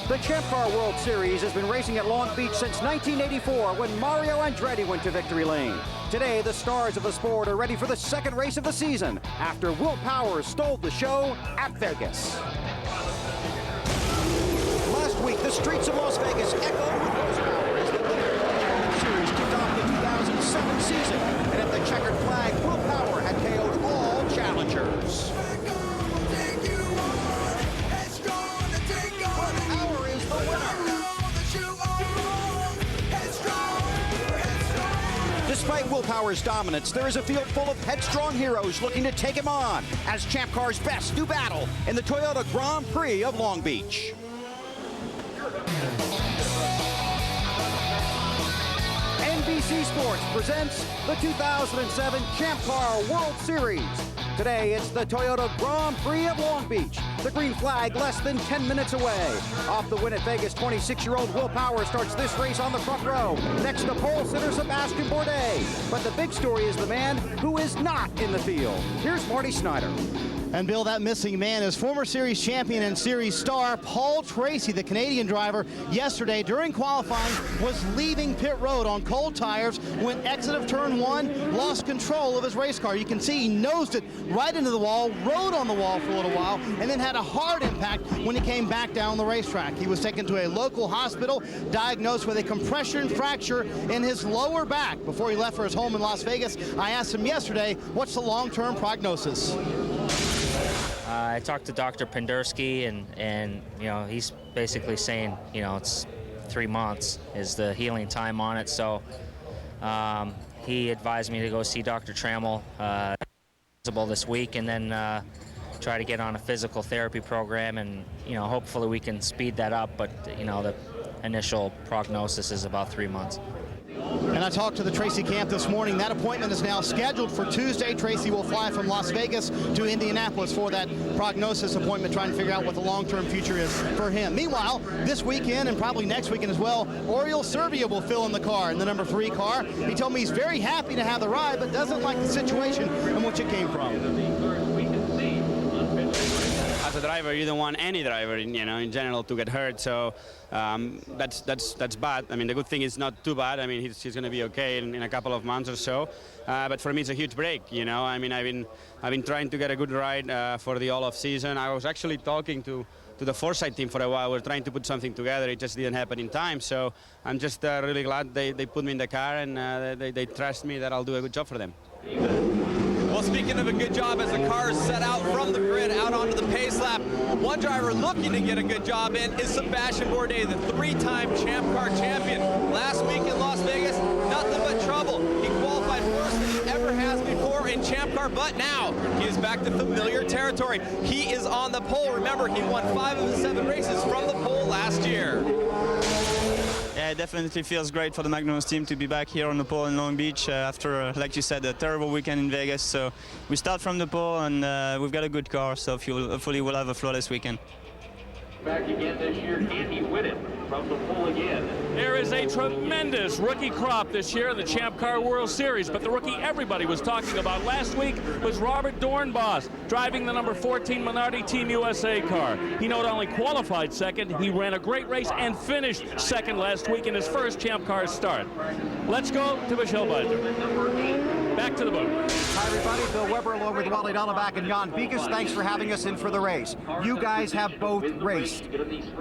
The Champ Car World Series has been racing at Long Beach since 1984 when Mario Andretti went to victory lane. Today, the stars of the sport are ready for the second race of the season after Will Power stole the show at Vegas. Last week, the streets of Las Vegas echoed with horsepower as the winner of the World Series kicked off the 2007 season. And at the checkered flag, Will Power had KO'd all challengers. Despite Will Power's dominance, there is a field full of headstrong heroes looking to take him on as Champ Car's best do battle in the Toyota Grand Prix of Long Beach. NBC Sports presents the 2007 Champ Car World Series. Today, it's the Toyota Grand Prix of Long Beach. The green flag less than 10 minutes away. Off the win at Vegas, 26-year-old Will Power starts this race on the front row, next to pole sitter Sebastian Bourdais. But the big story is the man who is not in the field. Here's Marty Snyder. And Bill, that missing man is former series champion and series star Paul Tracy, the Canadian driver. Yesterday, during qualifying, was leaving pit road on cold tires when exit of turn one, lost control of his race car. You can see he nosed it right into the wall, rode on the wall for a little while, and then had a hard impact when he came back down the racetrack. He was taken to a local hospital, diagnosed with a compression fracture in his lower back. Before he left for his home in Las Vegas, I asked him yesterday, what's the long-term prognosis? I talked to Dr. Pendersky, and you know, he's basically saying, you know, it's 3 months is the healing time on it. So he advised me to go see Dr. Trammell this week, and then try to get on a physical therapy program, and you know, hopefully we can speed that up. But you know, the initial prognosis is about 3 months. And I talked to the Tracy camp this morning. That appointment is now scheduled for Tuesday. Tracy will fly from Las Vegas to Indianapolis for that prognosis appointment, trying to figure out what the long-term future is for him. Meanwhile, this weekend and probably next weekend as well, Oriol Servia will fill in the car, in the number 3 car. He told me he's very happy to have the ride, but doesn't like the situation in which it came from. As a driver, you don't want any driver, in general, to get hurt. So that's bad. I mean, the good thing is not too bad. I mean, he's going to be okay in a couple of months or so. But for me, it's a huge break. I mean, I've been trying to get a good ride for the all-off season. I was actually talking to the Foresight team for a while. We're trying to put something together. It just didn't happen in time. So I'm just really glad they put me in the car, and they trust me that I'll do a good job for them. Well, speaking of a good job, as the cars set out from the grid out onto the pace lap, one driver looking to get a good job in is Sebastian Bourdais, the 3-time Champ Car champion. Last week in Las Vegas, nothing but trouble. He qualified worse than he ever has before in Champ Car, but now he is back to familiar territory. He is on the pole. Remember, he won 5 of the 7 races from the pole last year. Yeah, it definitely feels great for the Magnus team to be back here on the pole in Long Beach after, like you said, a terrible weekend in Vegas. So we start from the pole, and we've got a good car, so hopefully we'll have a flawless weekend. Back again this year, Andy Whittem from the pole again. There is a tremendous rookie crop this year in the Champ Car World Series, but the rookie everybody was talking about last week was Robert Dornbos, driving the number 14 Minardi Team USA car. He not only qualified second, he ran a great race and finished second last week in his first Champ Car start. Let's go to Michelle Beiser. Back to the booth. Hi, everybody. Bill Weber along with Wally Dallenbach and Jan Beekes. Thanks for having us in for the race. You guys have both raced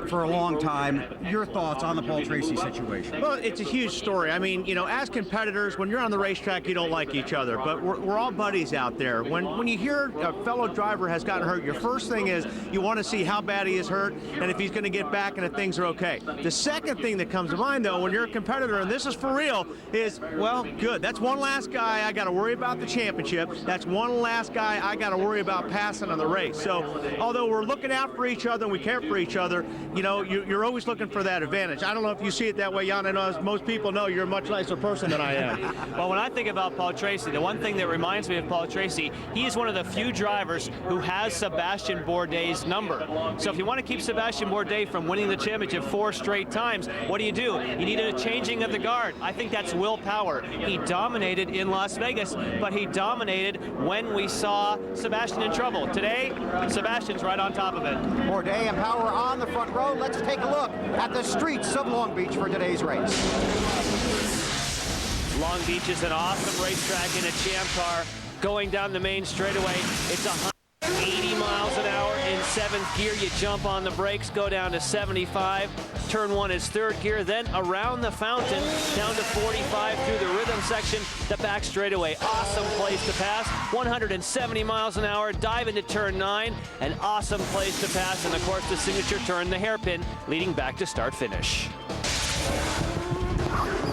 for a long time. Your thoughts on the Paul Tracy situation? Well, it's a huge story. I mean, as competitors, when you're on the racetrack, you don't like each other, but we're all buddies out there. When you hear a fellow driver has gotten hurt, your first thing is you want to see how bad he is hurt and if he's going to get back and if things are okay. The second thing that comes to mind, though, when you're a competitor, and this is for real, is, well, good. That's one last guy I got to worry about the championship. That's one last guy I got to worry about passing on the race. So, although we're looking out for each other and we care for each other, you're always looking for that advantage. I don't know if you see it that way, Jan. I know, as most people know, you're a much nicer person than I am. Well, when I think about Paul Tracy, the one thing that reminds me of Paul Tracy, he is one of the few drivers who has Sebastian Bourdais' number. So if you want to keep Sebastian Bourdais from winning the championship 4 straight times, what do? You need a changing of the guard. I think that's Will Power. He dominated in Las Vegas. Vegas, but he dominated when we saw Sebastian in trouble. Today, Sebastian's right on top of it. Bourdais and Power on the front row. Let's take a look at the streets of Long Beach for today's race. Long Beach is an awesome racetrack in a Champ car. Going down the main straightaway, it's 180 miles an hour in 7th gear. You jump on the brakes, go down to 75. Turn 1 is 3rd gear, then around the fountain, down to 45 through the rhythm section, the back straightaway. Awesome place to pass, 170 miles an hour, dive into turn 9, an awesome place to pass, and of course the signature turn, the hairpin, leading back to start-finish.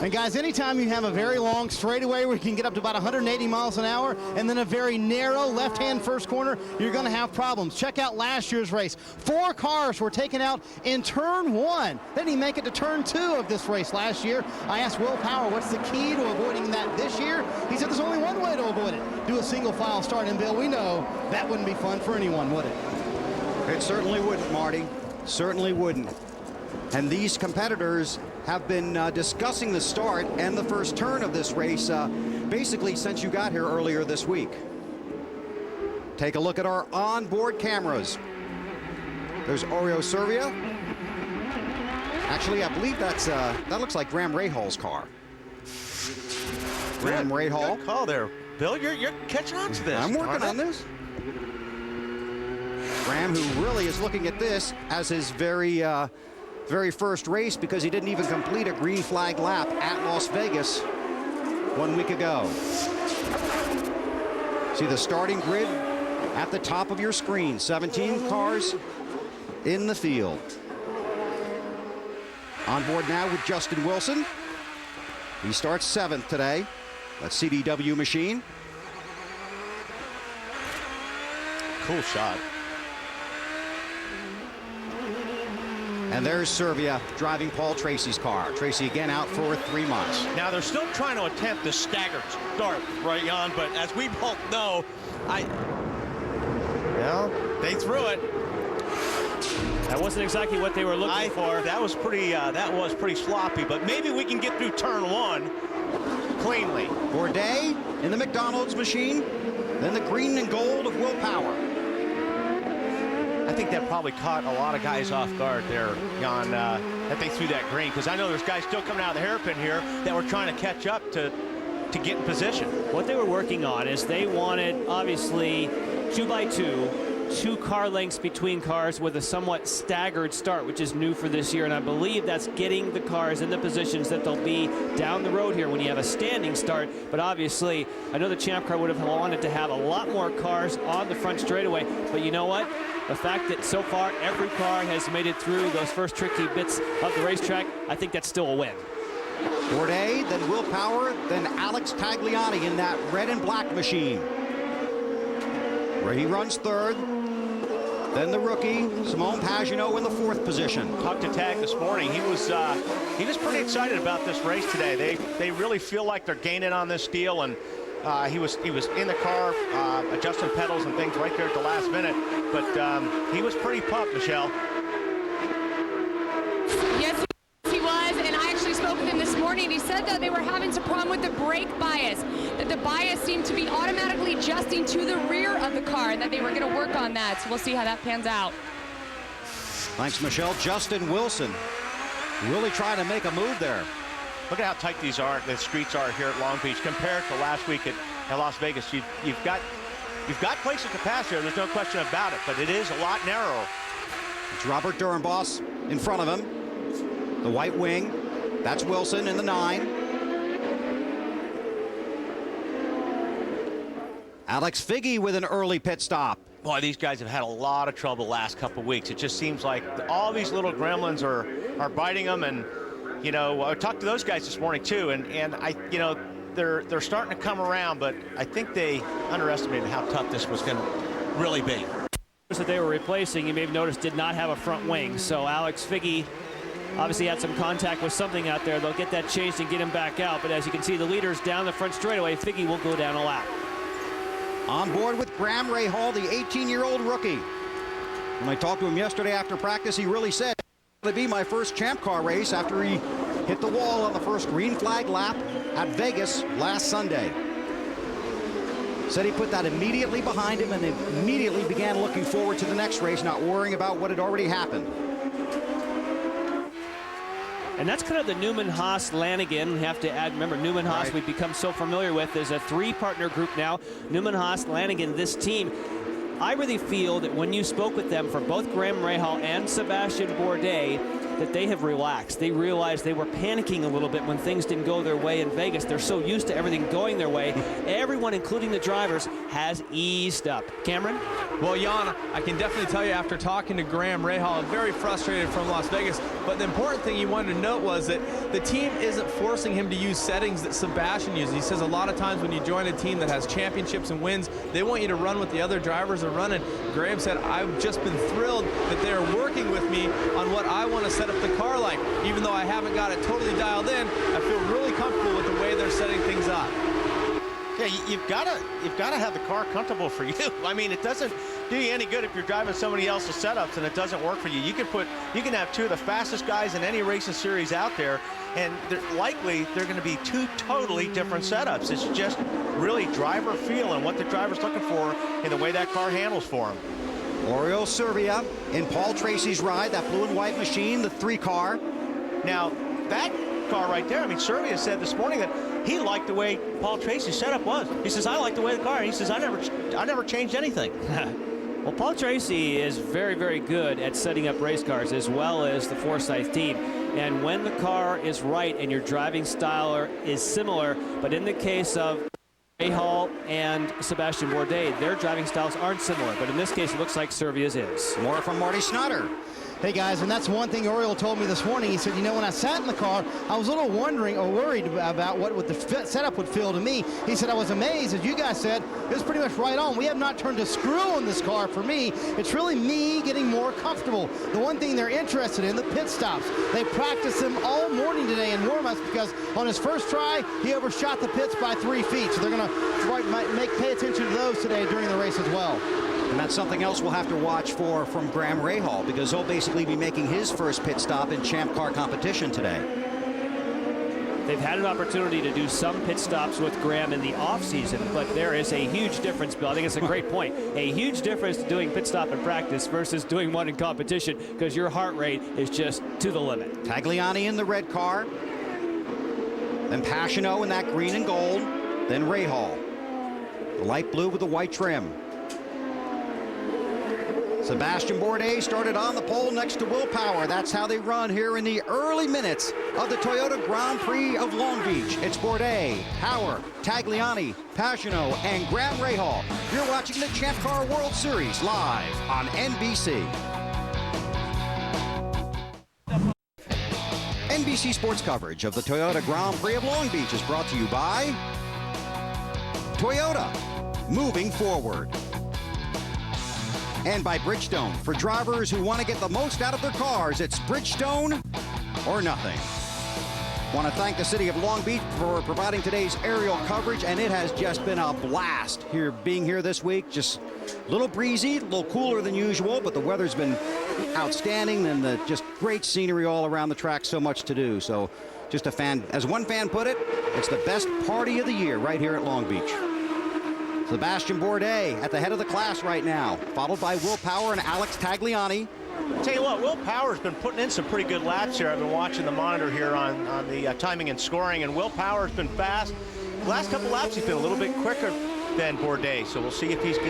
And guys, anytime you have a very long straightaway where you can get up to about 180 miles an hour and then a very narrow left-hand first corner, you're going to have problems. Check out last year's race. 4 cars were taken out in turn 1. They didn't make it to turn 2 of this race last year. I asked Will Power, what's the key to avoiding that this year? He said there's only one way to avoid it. Do a single file start. And Bill, we know that wouldn't be fun for anyone, would it? It certainly wouldn't, Marty. Certainly wouldn't. And these competitors have been discussing the start and the first turn of this race basically since you got here earlier this week. Take a look at our onboard cameras. There's Oreo Servia. Actually, I believe that looks like Graham Rahal's car. Graham Rahal. Good call there, Bill. You're catching on to this. I'm working on this. Graham, who really is looking at this as his very first race because he didn't even complete a green flag lap at Las Vegas 1 week ago. See the starting grid at the top of your screen. 17 cars in the field. On board now with Justin Wilson. He starts 7th today. That's CDW machine. Cool shot. And there's Servia driving Paul Tracy's car. Tracy again out for 3 months. Now they're still trying to attempt the staggered start, right, Jan? But as we both know, they threw it. That wasn't exactly what they were looking for. That was pretty sloppy. But maybe we can get through turn 1 cleanly. Bourdais in the McDonald's machine, then the green and gold of Will Power. I think that probably caught a lot of guys off guard there, Jan, that they threw that green, because I know there's guys still coming out of the hairpin here that were trying to catch up to get in position. What they were working on is they wanted, obviously, 2x2, 2 car lengths between cars with a somewhat staggered start, which is new for this year, and I believe that's getting the cars in the positions that they'll be down the road here when you have a standing start. But obviously, I know the Champ car would have wanted to have a lot more cars on the front straightaway, but you know what? The fact that so far every car has made it through those first tricky bits of the racetrack, I think that's still a win. Bourdais, then Will Power, then Alex Tagliani in that red and black machine, where he runs 3rd. Then the rookie, Simone Pagenaud, in the 4th position. Talked to Tag this morning. He was pretty excited about this race today. They really feel like they're gaining on this deal, and he was in the car adjusting pedals and things right there at the last minute. But he was pretty pumped, Michelle. Yes, he was, and I actually spoke with him this morning. He said that they were having some problem with the brake bias, that the bias seemed to be automatically adjusting to the rear of the car, and that they were going to work on that. So we'll see how that pans out. Thanks, Michelle. Justin Wilson really trying to make a move there. Look at how tight the streets are here at Long Beach compared to last week at Las Vegas. You've got places to pass here. There's no question about it, but it is a lot narrower. It's Robert Durenboss in front of him. The white wing. That's Wilson in the 9. Alex Figge with an early pit stop. Boy, these guys have had a lot of trouble the last couple of weeks. It just seems like all these little gremlins are biting them, and you know, I talked to those guys this morning too, and they're starting to come around, but I think they underestimated how tough this was going to really be. That they were replacing, you may have noticed, did not have a front wing. So Alex Figge obviously had some contact with something out there. They'll get that changed and get him back out. But as you can see, the leaders down the front straightaway. Figge will go down a lap. On board with Graham Rahal, the 18-year-old rookie. When I talked to him yesterday after practice, he really said it'll be my first Champ car race after he hit the wall on the first green flag lap at Vegas last Sunday. Said he put that immediately behind him and immediately began looking forward to the next race, not worrying about what had already happened. And that's kind of the Newman-Haas-Lanigan. We have to add, remember, Newman-Haas Right. we've become so familiar with is a 3-partner group now. Newman-Haas-Lanigan, this team. I really feel that when you spoke with them for both Graham Rahal and Sebastian Bourdais, that they have relaxed. They realized they were panicking a little bit when things didn't go their way in Vegas. They're so used to everything going their way. Everyone, including the drivers, has eased up. Cameron? Well, Jan, I can definitely tell you after talking to Graham Rahal, very frustrated from Las Vegas. But the important thing he wanted to note was that the team isn't forcing him to use settings that Sebastian uses. He says a lot of times when you join a team that has championships and wins, they want you to run what the other drivers are running. Graham said, I've just been thrilled that they're working with me on what I want to set up the car like. Even though I haven't got it totally dialed in, I feel really comfortable with the way they're setting things up. Yeah, you've got to have the car comfortable for you. I mean, it doesn't do you any good if you're driving somebody else's setups and it doesn't work for you. You can have 2 of the fastest guys in any racing series out there, and they're going to be 2 totally different setups. It's just really driver feel and what the driver's looking for and the way that car handles for him. Oriol Servia in Paul Tracy's ride, that blue and white machine, the 3-car. Now, that car right there, I mean, Servia said this morning that he liked the way Paul Tracy's setup was. He says, I like the way the car. He says, I never changed anything. Well, Paul Tracy is very, very good at setting up race cars, as well as the Forsythe team. And when the car is right and your driving style is similar, but in the case of Rahal and Sebastian Bourdais, their driving styles aren't similar. But in this case, it looks like Servia's is. More from Marty Snotter. Hey guys, and that's one thing Oriol told me this morning. He said, you know, when I sat in the car, I was a little wondering or worried about what the setup would feel to me. He said, I was amazed, as you guys said, it was pretty much right on. We have not turned a screw on this car for me. It's really me getting more comfortable. The one thing they're interested in, the pit stops. They practiced them all morning today in warm-ups because on his first try, he overshot the pits by 3 feet. So they're going to pay attention to those today during the race as well. And that's something else we'll have to watch for from Graham Rahal, because he'll basically be making his first pit stop in Champ Car competition today. They've had an opportunity to do some pit stops with Graham in the offseason, but there is a huge difference, Bill. I think it's a great point. A huge difference doing pit stop in practice versus doing one in competition, because your heart rate is just to the limit. Tagliani in the red car, then Pagenaud in that green and gold, then Rahal. The light blue with the white trim. Sebastian Bourdais started on the pole next to Will Power. That's how they run here in the early minutes of the Toyota Grand Prix of Long Beach. It's Bourdais, Power, Tagliani, Pagenaud, and Graham Rahal. You're watching the Champ Car World Series live on NBC. NBC Sports coverage of the Toyota Grand Prix of Long Beach is brought to you by Toyota, moving forward. And by Bridgestone. For drivers who want to get the most out of their cars, it's Bridgestone or nothing. Want to thank the city of Long Beach for providing today's aerial coverage, and it has just been a blast being here this week. Just a little breezy, a little cooler than usual, but the weather's been outstanding, and just great scenery all around the track, so much to do. So just as one fan put it, it's the best party of the year right here at Long Beach. Sebastian Bourdais at the head of the class right now, followed by Will Power and Alex Tagliani. Tell you what, Will Power's been putting in some pretty good laps here. I've been watching the monitor here on the timing and scoring, and Will Power's been fast. The last couple laps, he's been a little bit quicker than Bourdais, so we'll see if he's can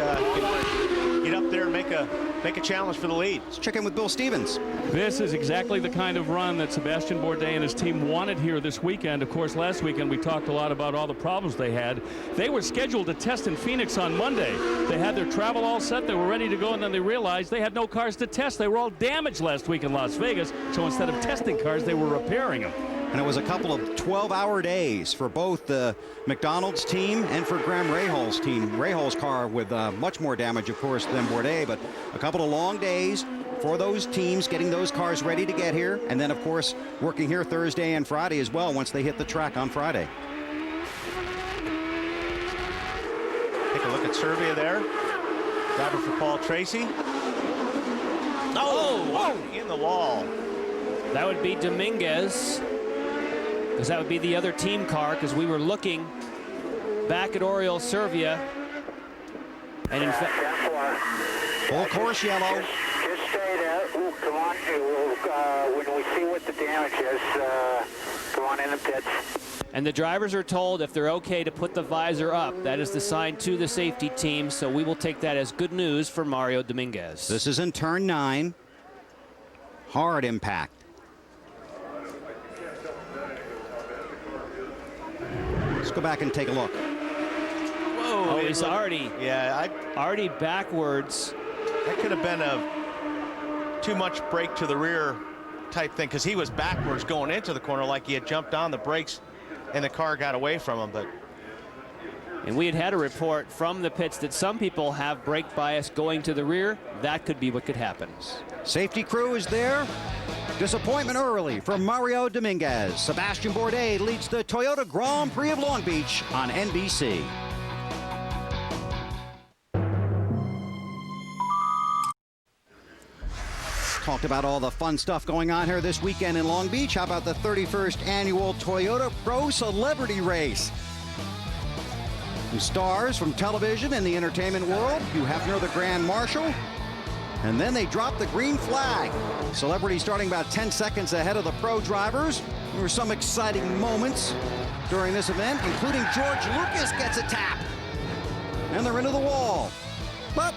get up there and make a challenge for the lead. Let's check in with Bill Stevens. This is exactly the kind of run that Sebastian Bourdais and his team wanted here this weekend. Of course, last weekend we talked a lot about all the problems they had. They were scheduled to test in Phoenix on Monday. They had their travel all set. They were ready to go, and then they realized they had no cars to test. They were all damaged last week in Las Vegas, so instead of testing cars, they were repairing them. And it was a couple of 12-hour days for both the McDonald's team and for Graham Rahal's team. Rahal's car with much more damage, of course, than Bourdais, but a couple of long days for those teams getting those cars ready to get here. And then, of course, working here Thursday and Friday as well once they hit the track on Friday. Take a look at Servia there. Driver for Paul Tracy. Oh, in the wall. That would be Dominguez, because that would be the other team car, because we were looking back at Oriol Servia And in fact, full course yellow. Just stay there. Ooh, come on. When we see what the damage is, come on in the pits. and the drivers are told if they're okay to put the visor up. That is the sign to the safety team, so we will take that as good news for Mario Dominguez. This is in turn 9. Hard impact. Let's go back and take a look. Whoa, oh, he's already backwards. That could have been a too much brake to the rear type thing, because he was backwards going into the corner like he had jumped on the brakes and the car got away from him. But and we had a report from the pits that some people have brake bias going to the rear. That could be what could happen. Safety crew is there. Disappointment early for Mario Dominguez. Sebastian Bourdais leads the Toyota Grand Prix of Long Beach on NBC. Talked about all the fun stuff going on here this weekend in Long Beach. How about the 31st annual Toyota Pro Celebrity Race? Some stars from television and the entertainment world. Hugh Hefner, the Grand Marshal. And then they drop the green flag. Celebrities starting about 10 seconds ahead of the pro drivers. There were some exciting moments during this event, including George Lucas gets a tap. And they're into the wall. But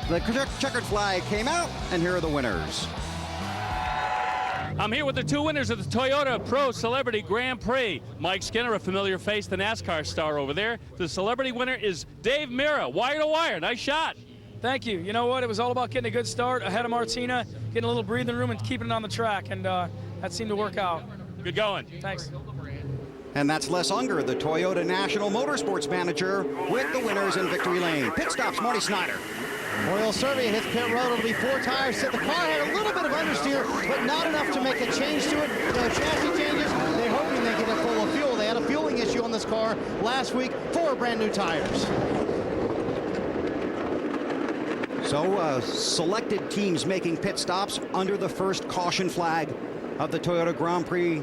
the checkered flag came out, and here are the winners. I'm here with the two winners of the Toyota Pro Celebrity Grand Prix. Mike Skinner, a familiar face, the NASCAR star over there. The celebrity winner is Dave Mirra, wire to wire. Nice shot. Thank you. You know what? It was all about getting a good start ahead of Martina, getting a little breathing room and keeping it on the track, and that seemed to work out. Good going. Thanks. And that's Les Unger, the Toyota National Motorsports Manager, with the winners in victory lane. Pit stops, Marty Snyder. Royal Survey hits pit road. It'll be 4 tires. The car had a little bit of understeer, but not enough to make a change to it. No chassis changes. They're hoping they get it full of fuel. They had a fueling issue on this car last week. 4 brand new tires. So selected teams making pit stops under the first caution flag of the Toyota Grand Prix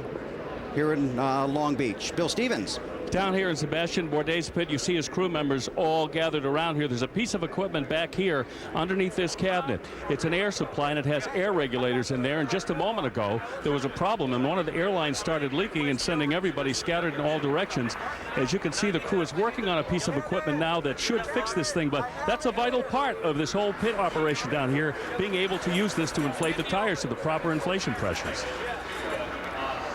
here in Long Beach. Bill Stevens. Down here in Sebastian Bourdais' pit, you see his crew members all gathered around here. There's a piece of equipment back here underneath this cabinet. It's an air supply, and it has air regulators in there. And just a moment ago, there was a problem, and one of the airlines started leaking and sending everybody scattered in all directions. As you can see, the crew is working on a piece of equipment now that should fix this thing, but that's a vital part of this whole pit operation down here, being able to use this to inflate the tires to the proper inflation pressures.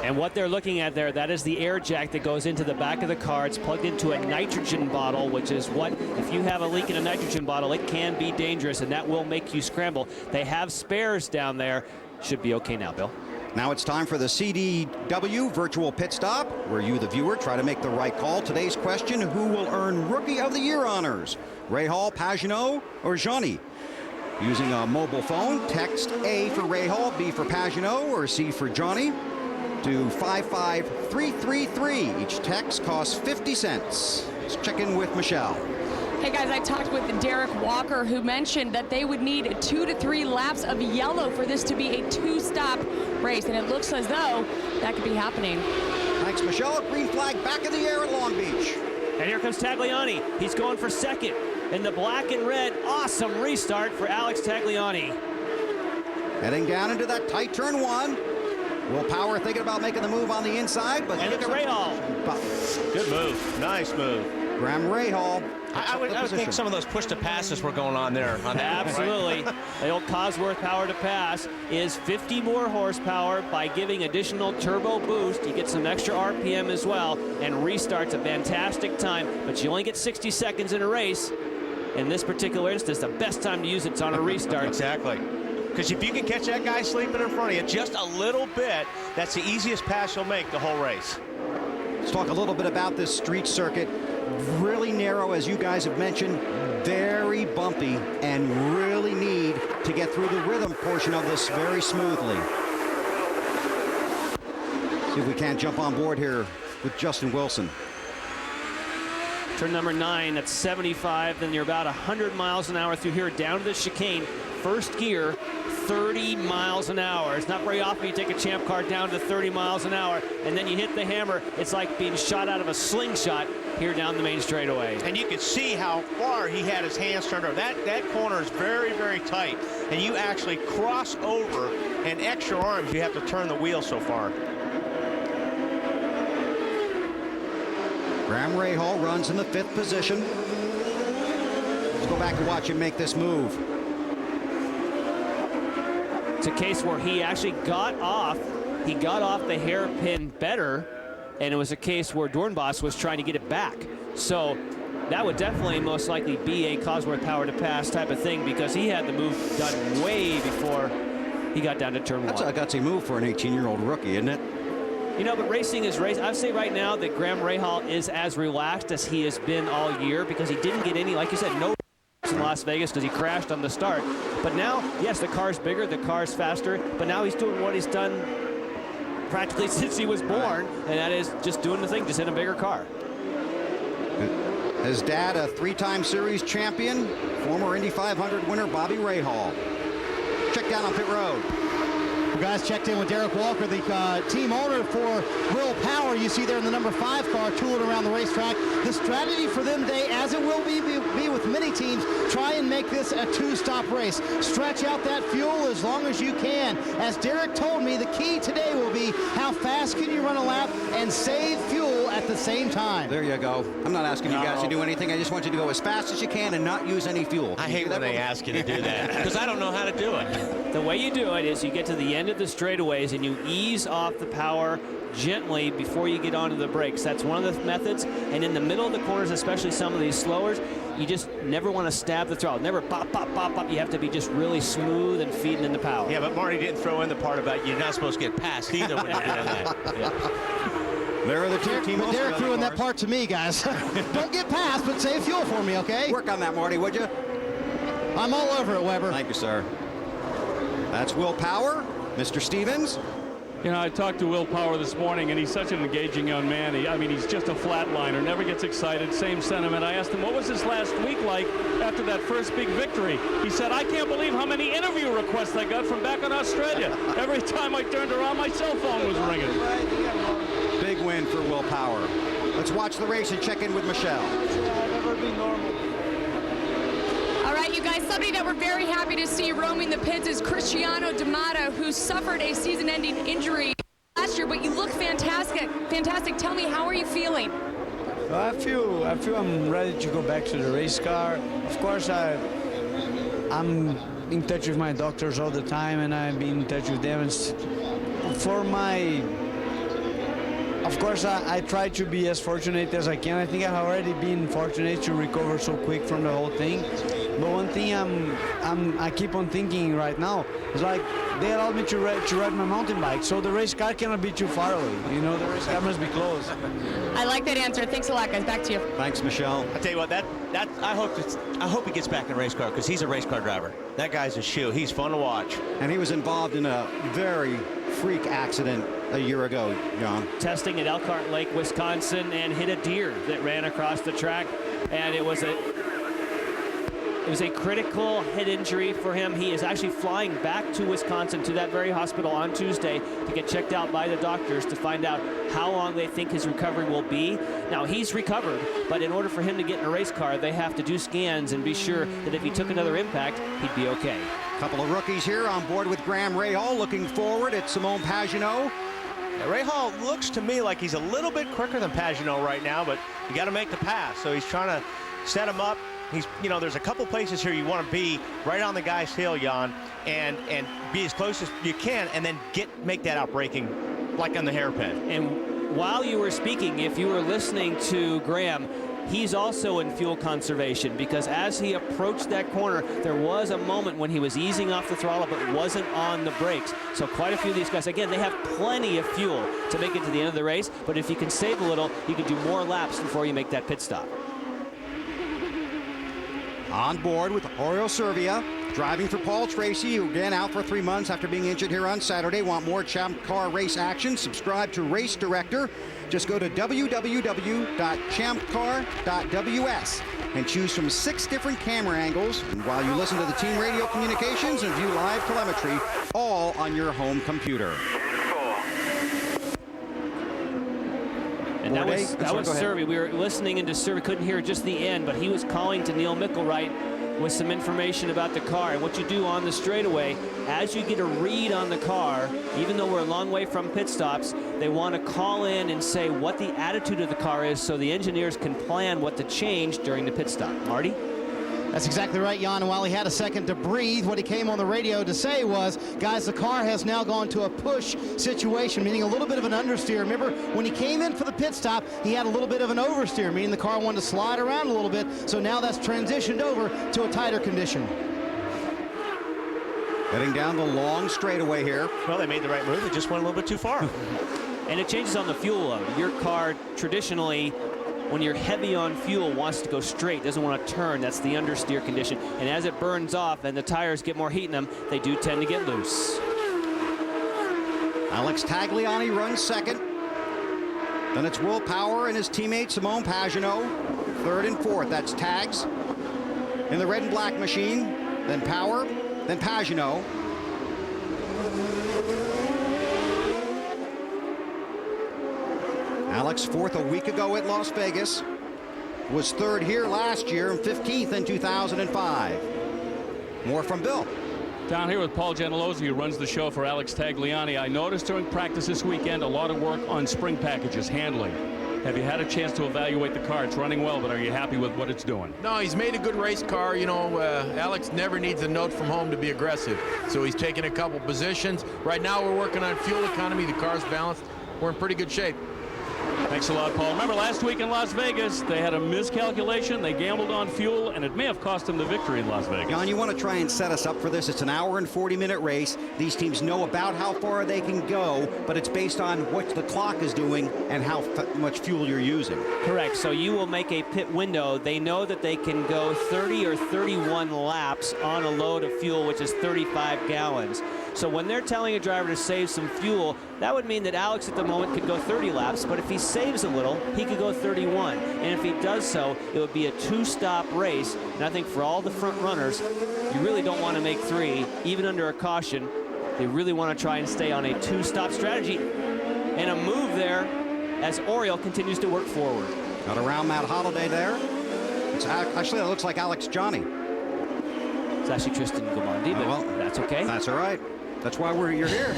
And what they're looking at there, that is the air jack that goes into the back of the car. It's plugged into a nitrogen bottle, which is what, if you have a leak in a nitrogen bottle, it can be dangerous, and that will make you scramble. They have spares down there. Should be okay now, Bill. Now it's time for the CDW Virtual Pit Stop, where you, the viewer, try to make the right call. Today's question, who will earn Rookie of the Year honors? Rahal, Pagenaud, or Johnny? Using a mobile phone, text A for Rahal, B for Pagenaud, or C for Johnny to 55333. Each text costs 50 cents. Let's check in with Michelle. Hey guys, I talked with Derek Walker, who mentioned that they would need 2 to 3 laps of yellow for this to be a 2-stop race, and it looks as though that could be happening. Thanks, Michelle. Green flag back in the air at Long Beach. And here comes Tagliani. He's going for second in the black and red. Awesome restart for Alex Tagliani. Heading down into that tight turn 1. Will Power thinking about making the move on the inside, but and look at Rahal. Good move. Nice move. Graham Rahal. I would think some of those push to passes were going on there. Absolutely. The old Cosworth power to pass is 50 more horsepower by giving additional turbo boost. You get some extra RPM as well, and restart's a fantastic time, but you only get 60 seconds in a race. In this particular instance, the best time to use it's on a restart. Exactly. Because if you can catch that guy sleeping in front of you just a little bit, that's the easiest pass you'll make the whole race. Let's talk a little bit about this street circuit. Really narrow, as you guys have mentioned, very bumpy, and really need to get through the rhythm portion of this very smoothly. See if we can't jump on board here with Justin Wilson. Turn number 9, that's 75, then you're about 100 miles an hour through here, down to the chicane. First gear, 30 miles an hour. It's not very often you take a champ car down to 30 miles an hour, and then you hit the hammer. It's like being shot out of a slingshot here down the main straightaway. And you could see how far he had his hands turned over. That corner is very, very tight, and you actually cross over, and extra arms, you have to turn the wheel so far. Graham Rahal runs in the 5th position. Let's go back and watch him make this move. It's a case where he actually got off. He got off the hairpin better, and it was a case where Dornbos was trying to get it back. So that would definitely most likely be a Cosworth power to pass type of thing, because he had the move done way before he got down to turn 1. That's a gutsy move for an 18-year-old rookie, isn't it? You know, but racing is racing. I'd say right now that Graham Rahal is as relaxed as he has been all year, because he didn't get any, like you said, no in Las Vegas because he crashed on the start. But now, yes, the car's bigger, the car's faster, but now he's doing what he's done practically since he was born, and that is just doing the thing, just in a bigger car. His dad, a 3-time series champion, former Indy 500 winner Bobby Rahal. Check down on pit road. Well, guys, checked in with Derek Walker, the team owner for Will Power. You see there in the number 5 car tooling around the racetrack. The strategy for them today, as it will be with many teams, try and make this a 2-stop race. Stretch out that fuel as long as you can. As Derek told me, the key today will be how fast can you run a lap and save fuel at the same time. There you go. I'm not asking you guys to do anything. I just want you to go as fast as you can and not use any fuel. I hate when they ask you to do that, because I don't know how to do it. The way you do it is you get to the end of the straightaways and you ease off the power gently before you get onto the brakes. That's one of the methods. And in the middle of the corners, especially some of these slowers, you just never want to stab the throttle. Never pop, pop, pop, pop. You have to be just really smooth and feeding in the power. Yeah, but Marty didn't throw in the part about you're not supposed to get past either when you're doing that. Yeah. There are the two teams. But Derek threw in that part to me, guys. Don't get past, but save fuel for me, okay? Work on that, Marty, would you? I'm all over it, Weber. Thank you, sir. That's Will Power, Mr. Stevens. You know, I talked to Will Power this morning, and he's such an engaging young man. He's just a flatliner, never gets excited, same sentiment. I asked him, what was his last week like after that first big victory? He said, I can't believe how many interview requests I got from back in Australia. Every time I turned around, my cell phone was ringing. Big win for Will Power. Let's watch the race and check in with Michelle. I've never been normal. All right, you guys, somebody that we're very happy to see roaming the pits is Cristiano D'Amato, who suffered a season-ending injury last year, but you look fantastic. Tell me, how are you feeling? I feel I'm ready to go back to the race car. Of course, I'm in touch with my doctors all the time, and I've been in touch with them. Of course, I try to be as fortunate as I can. I think I've already been fortunate to recover so quick from the whole thing. But one thing I keep on thinking right now is, like, they allowed me to ride my mountain bike, so the race car cannot be too far away. You know, the race car must be close. I like that answer. Thanks a lot, guys. Back to you. Thanks, Michelle. I tell you what, I hope he gets back in a race car, because he's a race car driver. That guy's a shoe. He's fun to watch. And he was involved in a very freak accident a year ago, John. Testing at Elkhart Lake, Wisconsin, and hit a deer that ran across the track, and it was a critical head injury for him. He is actually flying back to Wisconsin, to that very hospital on Tuesday, to get checked out by the doctors to find out how long they think his recovery will be. Now, he's recovered, but in order for him to get in a race car, they have to do scans and be sure that if he took another impact, he'd be okay. Couple of rookies here on board with Graham Rahal. Looking forward at Simone Pagenaud. Rahal looks to me like he's a little bit quicker than Pagenaud right now, but you got to make the pass. So he's trying to set him up. There's a couple places here you want to be right on the guy's heel, Jan, and be as close as you can, and then make that out braking like on the hairpin. And while you were speaking, if you were listening to Graham, he's also in fuel conservation, because as he approached that corner, there was a moment when he was easing off the throttle but wasn't on the brakes. So quite a few of these guys, again, they have plenty of fuel to make it to the end of the race, but if you can save a little, you can do more laps before you make that pit stop. On board with Oriol Servia, driving for Paul Tracy, who again out for 3 months after being injured here on Saturday. Want more Champ Car race action? Subscribe to Race Director. Just go to www.champcar.ws and choose from 6 different camera angles while you listen to the team radio communications and view live telemetry, all on your home computer. And that was Survey. We were listening into Survey, couldn't hear just the end, but he was calling to Neil Mickelwright with some information about the car. And what you do on the straightaway, as you get a read on the car, even though we're a long way from pit stops, they want to call in and say what the attitude of the car is so the engineers can plan what to change during the pit stop. Marty? That's exactly right, Jan. And while he had a second to breathe, what he came on the radio to say was, guys, the car has now gone to a push situation, meaning a little bit of an understeer. Remember, when he came in for the pit stop, he had a little bit of an oversteer, meaning the car wanted to slide around a little bit. So now that's transitioned over to a tighter condition. Heading down the long straightaway here. Well, they made the right move. They just went a little bit too far. And it changes on the fuel load. Your car traditionally, when you're heavy on fuel, wants to go straight, doesn't want to turn. That's the understeer condition. And as it burns off and the tires get more heat in them, they do tend to get loose. Alex Tagliani runs second. Then it's Will Power and his teammate Simone Pagenaud, third and fourth. That's Tags in the red and black machine, then Power, then Pagenaud. Alex, fourth a week ago at Las Vegas, was third here last year and 15th in 2005. More from Bill. Down here with Paul Gentilozzi, who runs the show for Alex Tagliani. I noticed during practice this weekend a lot of work on spring packages, handling. Have you had a chance to evaluate the car? It's running well, but are you happy with what it's doing? No, he's made a good race car. You know, Alex never needs a note from home to be aggressive. So he's taken a couple positions. Right now we're working on fuel economy. The car's balanced. We're in pretty good shape. Thanks a lot, Paul. Remember last week in Las Vegas, they had a miscalculation. They gambled on fuel, and it may have cost them the victory in Las Vegas. John, you want to try and set us up for this? It's an hour and 40-minute race. These teams know about how far they can go, but it's based on what the clock is doing and how much fuel you're using. Correct. So you will make a pit window. They know that they can go 30 or 31 laps on a load of fuel, which is 35 gallons. So when they're telling a driver to save some fuel, that would mean that Alex at the moment could go 30 laps, but if he saves a little, he could go 31. And if he does so, it would be a 2-stop race. And I think for all the front runners, you really don't want to make 3, even under a caution. They really want to try and stay on a 2-stop strategy. And a move there as Oriole continues to work forward. Got around Matt Holliday there. It's actually, it looks like Alex Johnny. It's actually Tristan Gomandi, but well, that's okay. That's all right. That's why you're here.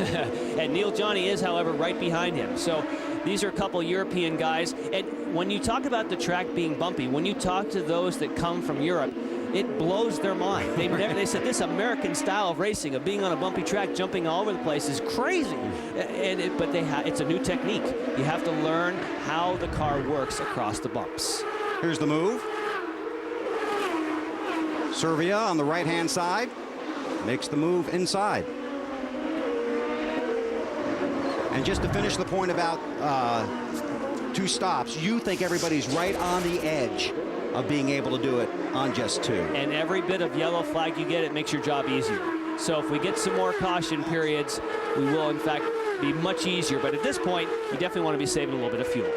And Neil Johnny is, however, right behind him. So these are a couple European guys. And when you talk about the track being bumpy, when you talk to those that come from Europe, it blows their mind. They said this American style of racing, of being on a bumpy track, jumping all over the place, is crazy. But it's a new technique. You have to learn how the car works across the bumps. Here's the move. Servia on the right-hand side makes the move inside. And just to finish the point about 2 stops, you think everybody's right on the edge of being able to do it on just 2. And every bit of yellow flag you get, it makes your job easier. So if we get some more caution periods, we will, in fact, be much easier. But at this point, you definitely want to be saving a little bit of fuel.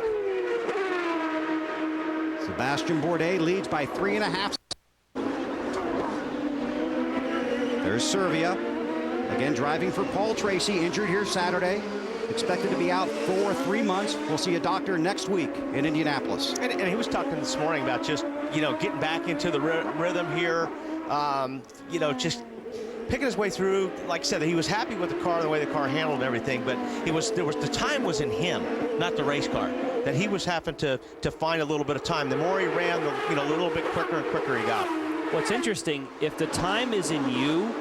Sebastian Bourdais leads by 3.5. There's Servia, again driving for Paul Tracy, injured here Saturday. Expected to be out for 3 months. We'll see a doctor next week in Indianapolis. And he was talking this morning about just, getting back into the rhythm here, just picking his way through. Like I said, he was happy with the car, the way the car handled and everything, but the time was in him, not the race car, that he was having to find a little bit of time. The more he ran, a little bit quicker and quicker he got. What's interesting, if the time is in you,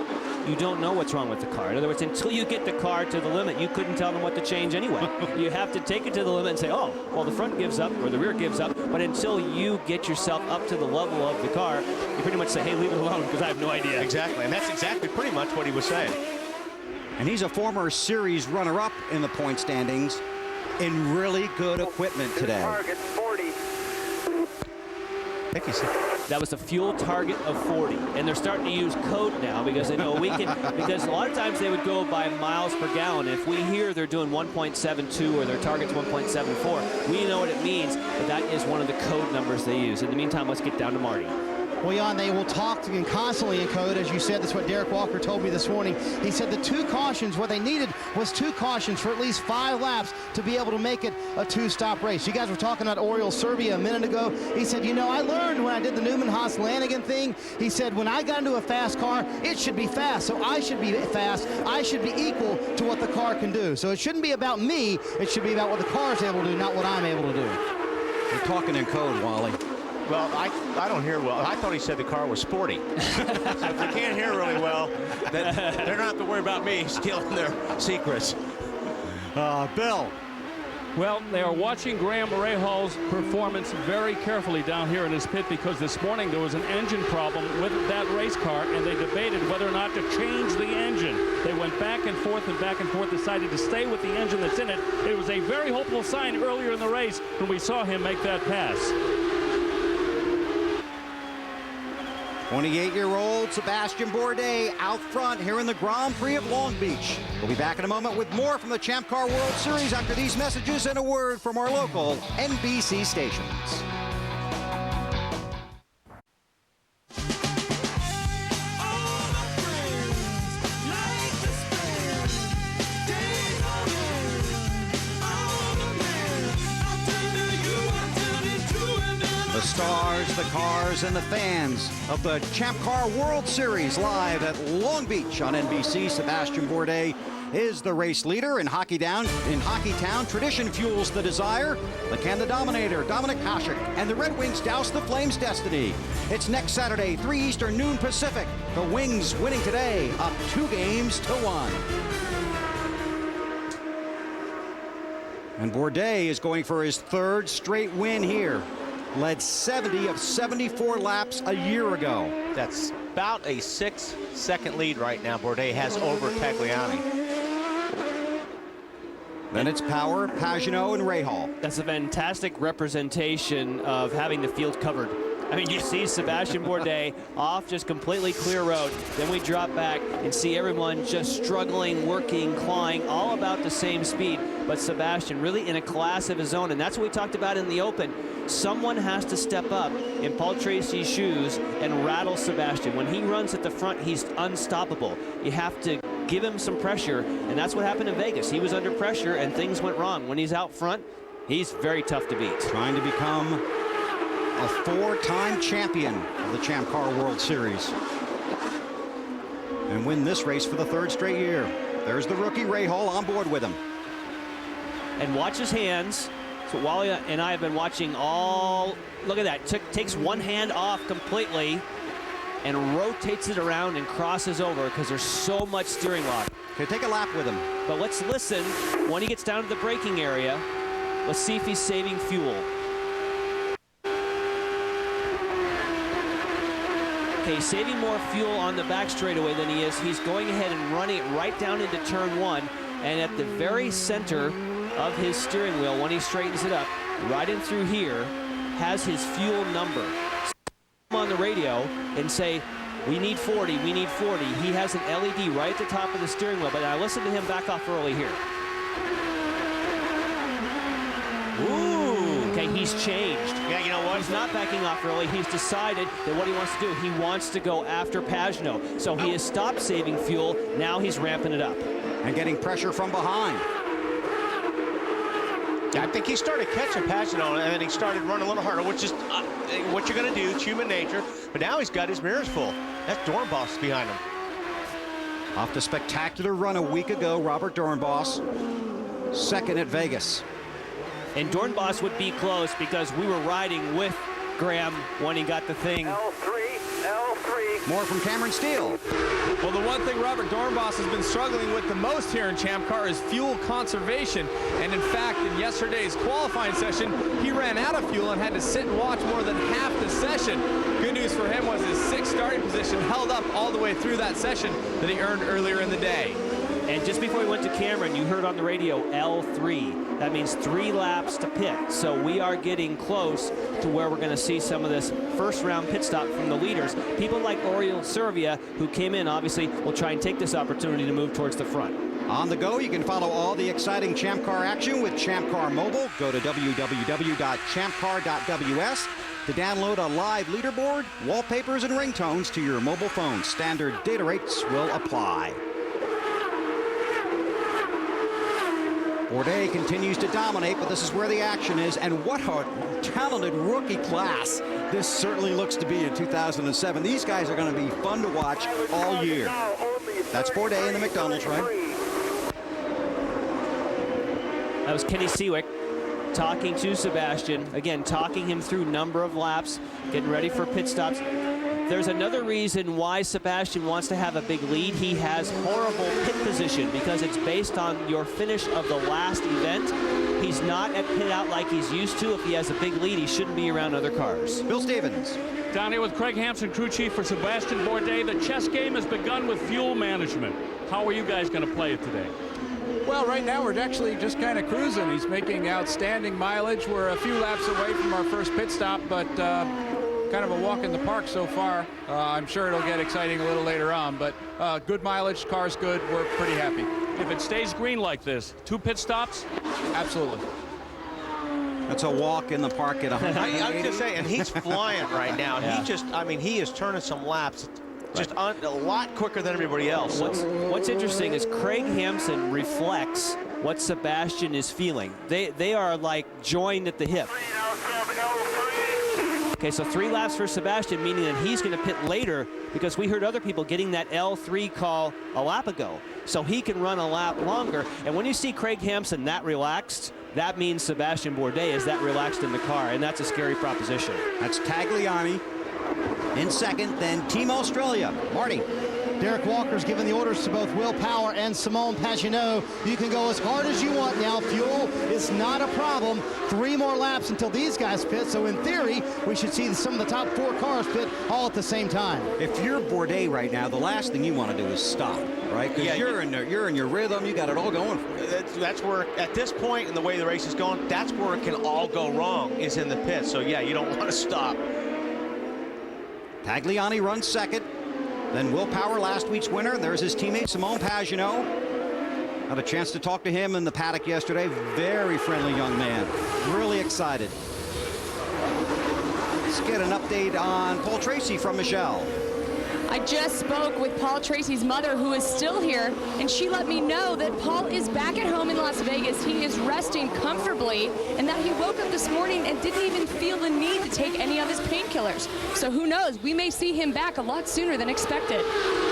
you don't know what's wrong with the car. In other words, until you get the car to the limit, you couldn't tell them what to change anyway. You have to take it to the limit and say, oh, well, the front gives up or the rear gives up. But until you get yourself up to the level of the car, you pretty much say, hey, leave it alone because I have no idea. Exactly, and that's exactly pretty much what he was saying. And he's a former series runner-up in the point standings in really good equipment today. Target 40. Thank you, sir. that was a fuel target of 40. And they're starting to use code now because they know we can, because a lot of times they would go by miles per gallon. If we hear they're doing 1.72 or their target's 1.74, we know what it means, but that is one of the code numbers they use. In the meantime, let's get down to Marty. Well, Jan, they will talk constantly in code, as you said. That's what Derek Walker told me this morning. He said the 2 cautions, what they needed was 2 cautions for at least 5 laps to be able to make it a 2-stop race. You guys were talking about Oriol Serbia a minute ago. He said, you know, I learned when I did the Newman-Haas-Lanigan thing. He said, when I got into a fast car, it should be fast. So I should be fast. I should be equal to what the car can do. So it shouldn't be about me. It should be about what the car is able to do, not what I'm able to do. We're talking in code, Wally. Well, I don't hear well. I thought he said the car was sporty. So if they can't hear really well, then they're not have to worry about me stealing their secrets. Bill. Well, they are watching Graham Rahal's performance very carefully down here in his pit because this morning there was an engine problem with that race car, and they debated whether or not to change the engine. They went back and forth, decided to stay with the engine that's in it. It was a very hopeful sign earlier in the race when we saw him make that pass. 28-year-old Sebastian Bourdais out front here in the Grand Prix of Long Beach. We'll be back in a moment with more from the Champ Car World Series after these messages and a word from our local NBC stations. The stars, the cars, and the fans of the Champ Car World Series live at Long Beach on NBC. Sebastian Bourdais is the race leader in Hockey Town. Tradition fuels the desire. The Canada Dominator, Dominic Hasek, and the Red Wings douse the Flames' destiny. It's next Saturday, 3 Eastern, noon Pacific. The Wings winning today, up 2-1. And Bourdais is going for his 3rd straight win here. Led 70 of 74 laps a year ago. That's about a 6-second lead right now Bourdais has over Tagliani. Then it's Power, Pagenaud, and Rahal. That's a fantastic representation of having the field covered. I mean, you see Sebastian Bourdais off just completely clear road. Then we drop back and see everyone just struggling, working, clawing, all about the same speed. But Sebastian really in a class of his own, and that's what we talked about in the Open. Someone has to step up in Paul Tracy's shoes and rattle Sebastian. When he runs at the front, he's unstoppable. You have to give him some pressure, and that's what happened in Vegas. He was under pressure, and things went wrong. When he's out front, he's very tough to beat. Trying to become a 4-time champion of the Champ Car World Series and win this race for the 3rd straight year. There's the rookie Rahal on board with him. And watch his hands. So Wally and I have been watching all, look at that, takes one hand off completely and rotates it around and crosses over because there's so much steering lock. Okay, take a lap with him. But let's listen when he gets down to the braking area. Let's see if he's saving fuel. Okay, saving more fuel on the back straightaway than he is. He's going ahead and running it right down into turn 1. And at the very center of his steering wheel, when he straightens it up, right in through here, has his fuel number. On the radio and say, we need 40, we need 40. He has an LED right at the top of the steering wheel, but I listened to him back off early here. Ooh, okay, he's changed. Yeah, you know what? He's not backing off early. He's decided that what he wants to do, he wants to go after Pagenaud. So he has stopped saving fuel. Now he's ramping it up. And getting pressure from behind. Yeah, I think he started catching Pagenaud, and then he started running a little harder, which is what you're going to do. It's human nature. But now he's got his mirrors full. That's Dornbos behind him. Off the spectacular run a week ago, Robert Dornbos, 2nd at Vegas. And Dornbos would be close because we were riding with Graham when he got the thing. L3. More from Cameron Steele. Well, the one thing Robert Dornbos has been struggling with the most here in Champ Car is fuel conservation. And in fact, in yesterday's qualifying session, he ran out of fuel and had to sit and watch more than half the session. Good news for him was his 6th starting position held up all the way through that session that he earned earlier in the day. And just before we went to Cameron, you heard on the radio L3. That means 3 laps to pit. So we are getting close to where we're going to see some of this first round pit stop from the leaders. People like Oriol Servia, who came in, obviously, will try and take this opportunity to move towards the front. On the go, you can follow all the exciting Champ Car action with Champ Car Mobile. Go to www.champcar.ws to download a live leaderboard, wallpapers, and ringtones to your mobile phone. Standard data rates will apply. Bourdais continues to dominate, but this is where the action is, and what a talented rookie class this certainly looks to be in 2007. These guys are going to be fun to watch all year. That's Bourdais in the McDonald's run. That was Kenny Seawick talking to Sebastian. Again, talking him through number of laps, getting ready for pit stops. There's another reason why Sebastian wants to have a big lead. He has horrible pit position because it's based on your finish of the last event. He's not at pit out like he's used to. If he has a big lead, he shouldn't be around other cars. Bill Stevens. Down here with Craig Hampson, crew chief for Sebastian Bourdais. The chess game has begun with fuel management. How are you guys going to play it today? Well, right now we're actually just kind of cruising. He's making outstanding mileage. We're a few laps away from our first pit stop, but kind of a walk in the park so far. I'm sure it'll get exciting a little later on, but good mileage, car's good, we're pretty happy. If it stays green like this, 2 pit stops? Absolutely. That's a walk in the park at 180. I was just saying, and he's flying right now. Yeah. He is turning some laps just a lot quicker than everybody else. What's interesting is Craig Hampson reflects what Sebastian is feeling. They are like joined at the hip. Okay, so 3 laps for Sebastian, meaning that he's going to pit later because we heard other people getting that L3 call a lap ago. So he can run a lap longer. And when you see Craig Hampson that relaxed, that means Sebastian Bourdais is that relaxed in the car, and that's a scary proposition. That's Tagliani in second, then Team Australia. Marty. Derek Walker's given the orders to both Will Power and Simone Pagenaud. You can go as hard as you want now. Fuel is not a problem. 3 more laps until these guys pit. So in theory, we should see some of the top 4 cars pit all at the same time. If you're Bourdais right now, the last thing you want to do is stop, right? Because Yeah, you're in your rhythm. You got it all going for you. That's where, at this point in the way the race is going, that's where it can all go wrong, is in the pit. So yeah, you don't want to stop. Tagliani runs second. Then Will Power, last week's winner. There's his teammate, Simone Pagenaud. Had a chance to talk to him in the paddock yesterday. Very friendly young man. Really excited. Let's get an update on Paul Tracy from Michelle. I just spoke with Paul Tracy's mother, who is still here, and she let me know that Paul is back at home in Las Vegas. He is resting comfortably, and that he woke up this morning and didn't even feel the need to take any of his painkillers. So who knows? We may see him back a lot sooner than expected.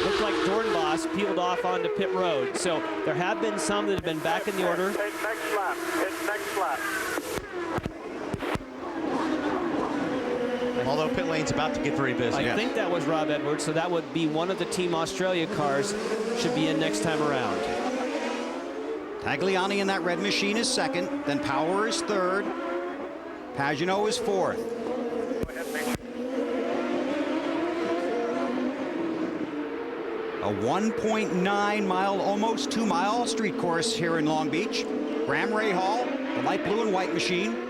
Looked like Dornbos peeled off onto pit road. So there have been some that have been back in the order. Next lap. It's next lap. Although pit lane's about to get very busy. I think that was Rob Edwards, so that would be one of the Team Australia cars. Should be in next time around. Tagliani in that red machine is second. Then Power is third. Pagenaud is fourth. A 1.9 mile, almost 2 mile street course here in Long Beach. Graham Rahal, the light blue and white machine.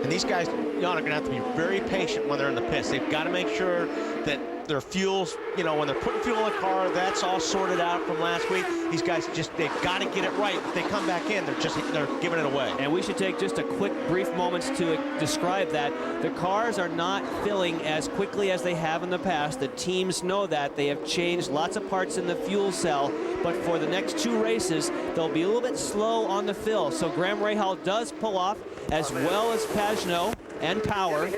And these guys, Jan, are going to have to be very patient when they're in the pits. They've got to make sure that their fuels, when they're putting fuel in the car, that's all sorted out from last week. These guys they've got to get it right. If they come back in, they're giving it away. And we should take just a quick, brief moments to describe that. The cars are not filling as quickly as they have in the past. The teams know that. They have changed lots of parts in the fuel cell. But for the next 2 races, they'll be a little bit slow on the fill. So Graham Rahal does pull off, as well as Pagenaud and Power.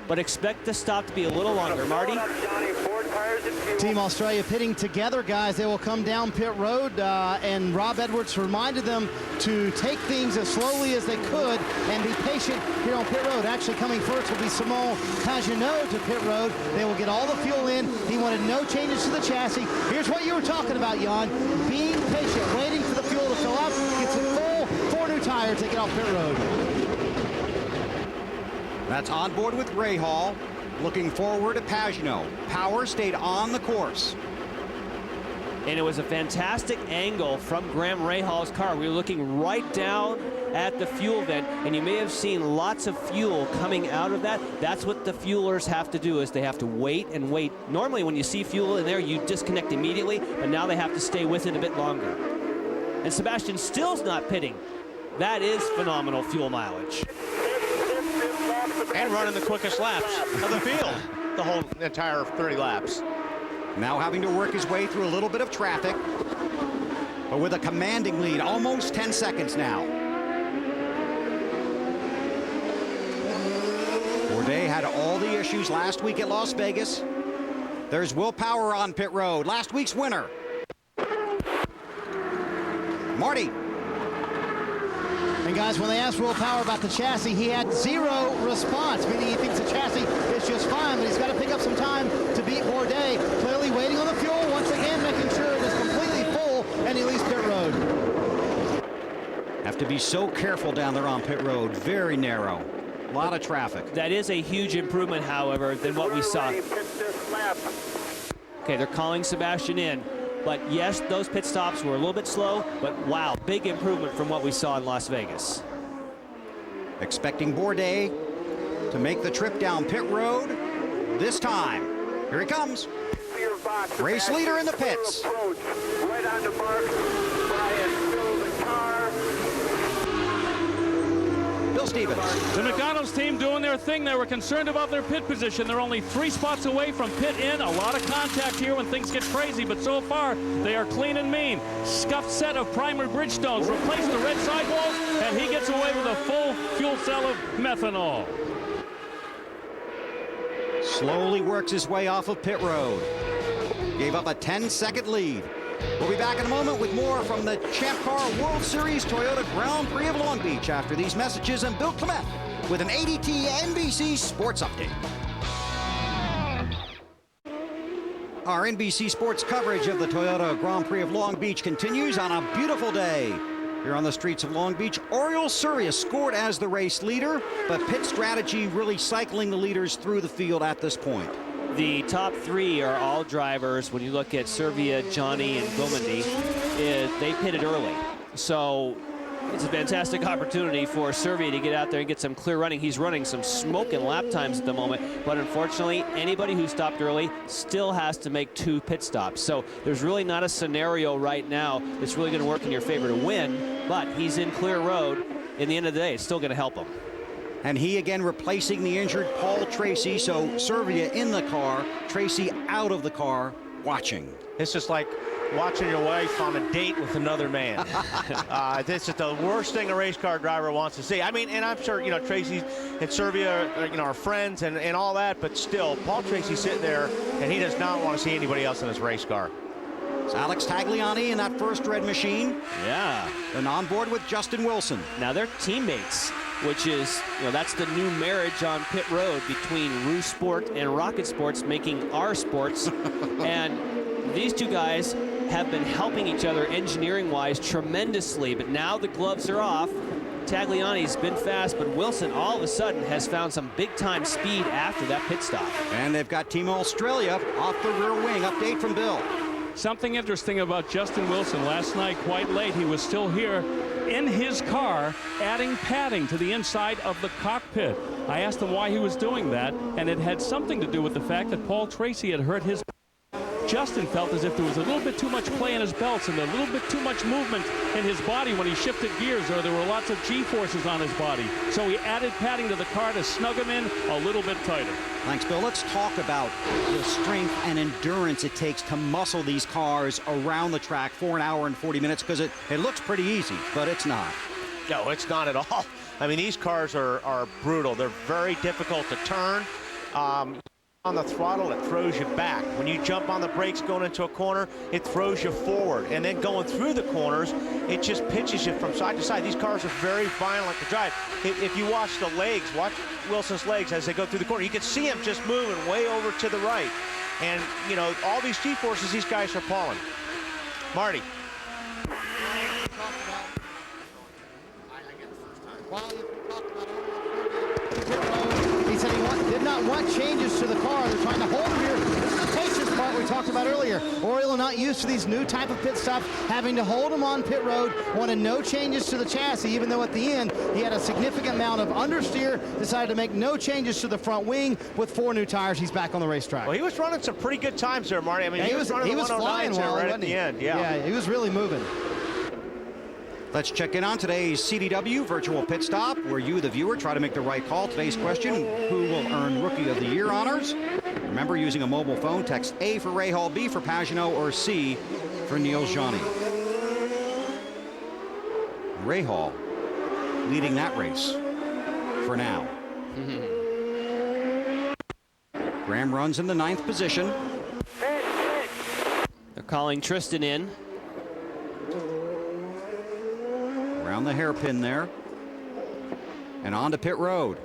But expect the stop to be a little longer. Marty? Team Australia pitting together, guys. They will come down pit road, and Rob Edwards reminded them to take things as slowly as they could and be patient here on pit road. Actually, coming first will be Simone Pagenaud to pit road. They will get all the fuel in. He wanted no changes to the chassis. Here's what you were talking about, Jan. Being patient, waiting for the fuel to fill up, gets it full, 4 new tires, take it off pit road. That's on board with Rahal. Looking forward to Pagenaud. Power stayed on the course. And it was a fantastic angle from Graham Rahal's car. We were looking right down at the fuel vent, and you may have seen lots of fuel coming out of that. That's what the fuelers have to do, is they have to wait and wait. Normally when you see fuel in there, you disconnect immediately, but now they have to stay with it a bit longer. And Sebastian Still's not pitting. That is phenomenal fuel mileage. And running the quickest laps of the field, the whole entire 30 laps. Now having to work his way through a little bit of traffic, but with a commanding lead, almost 10 seconds now. Bourdais had all the issues last week at Las Vegas. There's Will Power on pit road, last week's winner. Marty. And guys, when they asked Will Power about the chassis, he had zero response, meaning he thinks the chassis is just fine, but he's got to pick up some time to beat Bourdais. Clearly waiting on the fuel, once again making sure it is completely full, and he leaves pit road. Have to be so careful down there on pit road, very narrow. A lot of traffic. That is a huge improvement, however, than what we saw. Okay, they're calling Sebastian in. But yes, those pit stops were a little bit slow, but wow, big improvement from what we saw in Las Vegas. Expecting Bourdais to make the trip down pit road this time. Here he comes. Race leader in the pits. Right on the mark. Brian, fill the car. Bill Stevens. The McDonald's team doing their thing. They were concerned about their pit position. They're only 3 spots away from pit in. A lot of contact here when things get crazy, but so far they are clean and mean. Scuffed set of primer Bridgestones, replace the red sidewalls, and he gets away with a full fuel cell of methanol. Slowly works his way off of pit road. Gave up a 10-second lead. We'll be back in a moment with more from the Champ Car World Series Toyota Grand Prix of Long Beach after these messages, and Bill Clement with an ADT NBC Sports Update. Our NBC Sports coverage of the Toyota Grand Prix of Long Beach continues on a beautiful day. Here on the streets of Long Beach, Oriol Surya scored as the race leader, but pit strategy really cycling the leaders through the field at this point. The top 3 are all drivers. When you look at Servia, Johnny, and Gomendy, they pitted early. So it's a fantastic opportunity for Servia to get out there and get some clear running. He's running some smoking lap times at the moment, but unfortunately, anybody who stopped early still has to make 2 pit stops. So there's really not a scenario right now that's really going to work in your favor to win, but he's in clear road. In the end of the day, it's still going to help him. And he again replacing the injured Paul Tracy, so Servia in the car, Tracy out of the car, watching. It's just like watching your wife on a date with another man. This is the worst thing a race car driver wants to see. I mean, and I'm sure, you know, Tracy and Servia, you know, are friends and all that, but still, Paul Tracy's sitting there, and he does not want to see anybody else in his race car. It's Alex Tagliani in that first red machine. Yeah. And on board with Justin Wilson. Now they're teammates, which is, you know, that's the new marriage on pit road between Rue Sport and Rocket Sports, making our sports. And these two guys have been helping each other engineering-wise tremendously, but now the gloves are off. Tagliani's been fast, but Wilson all of a sudden has found some big-time speed after that pit stop. And they've got Team Australia off the rear wing. Update from Bill. Something interesting about Justin Wilson last night, quite late, he was still here in his car adding padding to the inside of the cockpit. I asked him why he was doing that, and it had something to do with the fact that Paul Tracy had hurt his. Justin felt as if there was a little bit too much play in his belts and a little bit too much movement in his body when he shifted gears, or there were lots of G-forces on his body. So he added padding to the car to snug him in a little bit tighter. Thanks, Bill. Let's talk about the strength and endurance it takes to muscle these cars around the track for an hour and 40 minutes, because it looks pretty easy, but it's not. No, it's not at all. I mean, these cars are brutal. They're very difficult to turn. On the throttle, it throws you back. When you jump on the brakes going into a corner, it throws you forward. And then going through the corners, it just pitches you from side to side. These cars are very violent to drive. If you watch the legs, watch Wilson's legs as they go through the corner, you can see him just moving way over to the right. And, you know, all these G-forces these guys are pulling. Marty. He said he did not want changes to the car. They're trying to hold him here. This is the Pace's car. we talked about earlier. Oriole not used to these new type of pit stops, having to hold him on pit road, wanted no changes to the chassis, even though at the end he had a significant amount of understeer, decided to make no changes to the front wing. With 4 new tires, he's back on the racetrack. Well, he was running some pretty good times there, Marty. I mean, he was running the 109s there right at the end. Yeah, he was really moving. Let's check in on today's CDW virtual pit stop, where you, the viewer, try to make the right call. Today's question, who will earn Rookie of the Year honors? Remember, using a mobile phone, text A for Rahal, B for Pagenaud, or C for Neil Johnny. Rahal leading that race for now. Graham runs in the 9th position. They're calling Tristan in. Around the hairpin there. And on to pit road.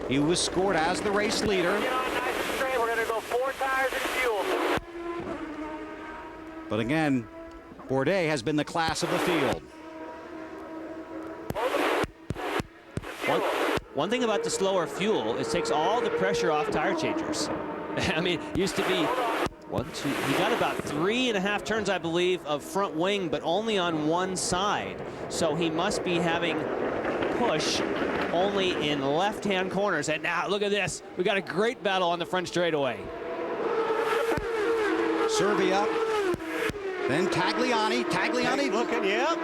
He was scored as the race leader. Get on nice and straight. We're going to go 4 tires and fuel. But again, Bourdais has been the class of the field. One thing about the slower fuel, it takes all the pressure off tire changers. I mean, it used to be 1, 2, he got about 3.5 turns, I believe, of front wing, but only on one side. So he must be having push only in left-hand corners. And now, look at this. We got a great battle on the front straightaway. Servia, then Tagliani. Tagliani looking, yep.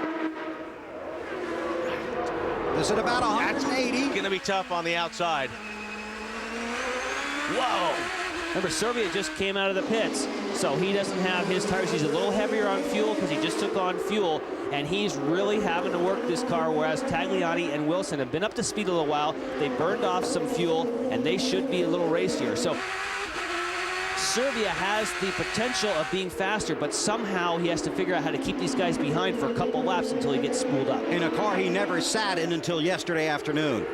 Is it about 180? That's going to be tough on the outside. Whoa! Remember, Servia just came out of the pits, so he doesn't have his tires. He's a little heavier on fuel because he just took on fuel, and he's really having to work this car, whereas Tagliani and Wilson have been up to speed a little while. They burned off some fuel, and they should be a little racier. So Servia has the potential of being faster, but somehow he has to figure out how to keep these guys behind for a couple laps until he gets spooled up. In a car he never sat in until yesterday afternoon.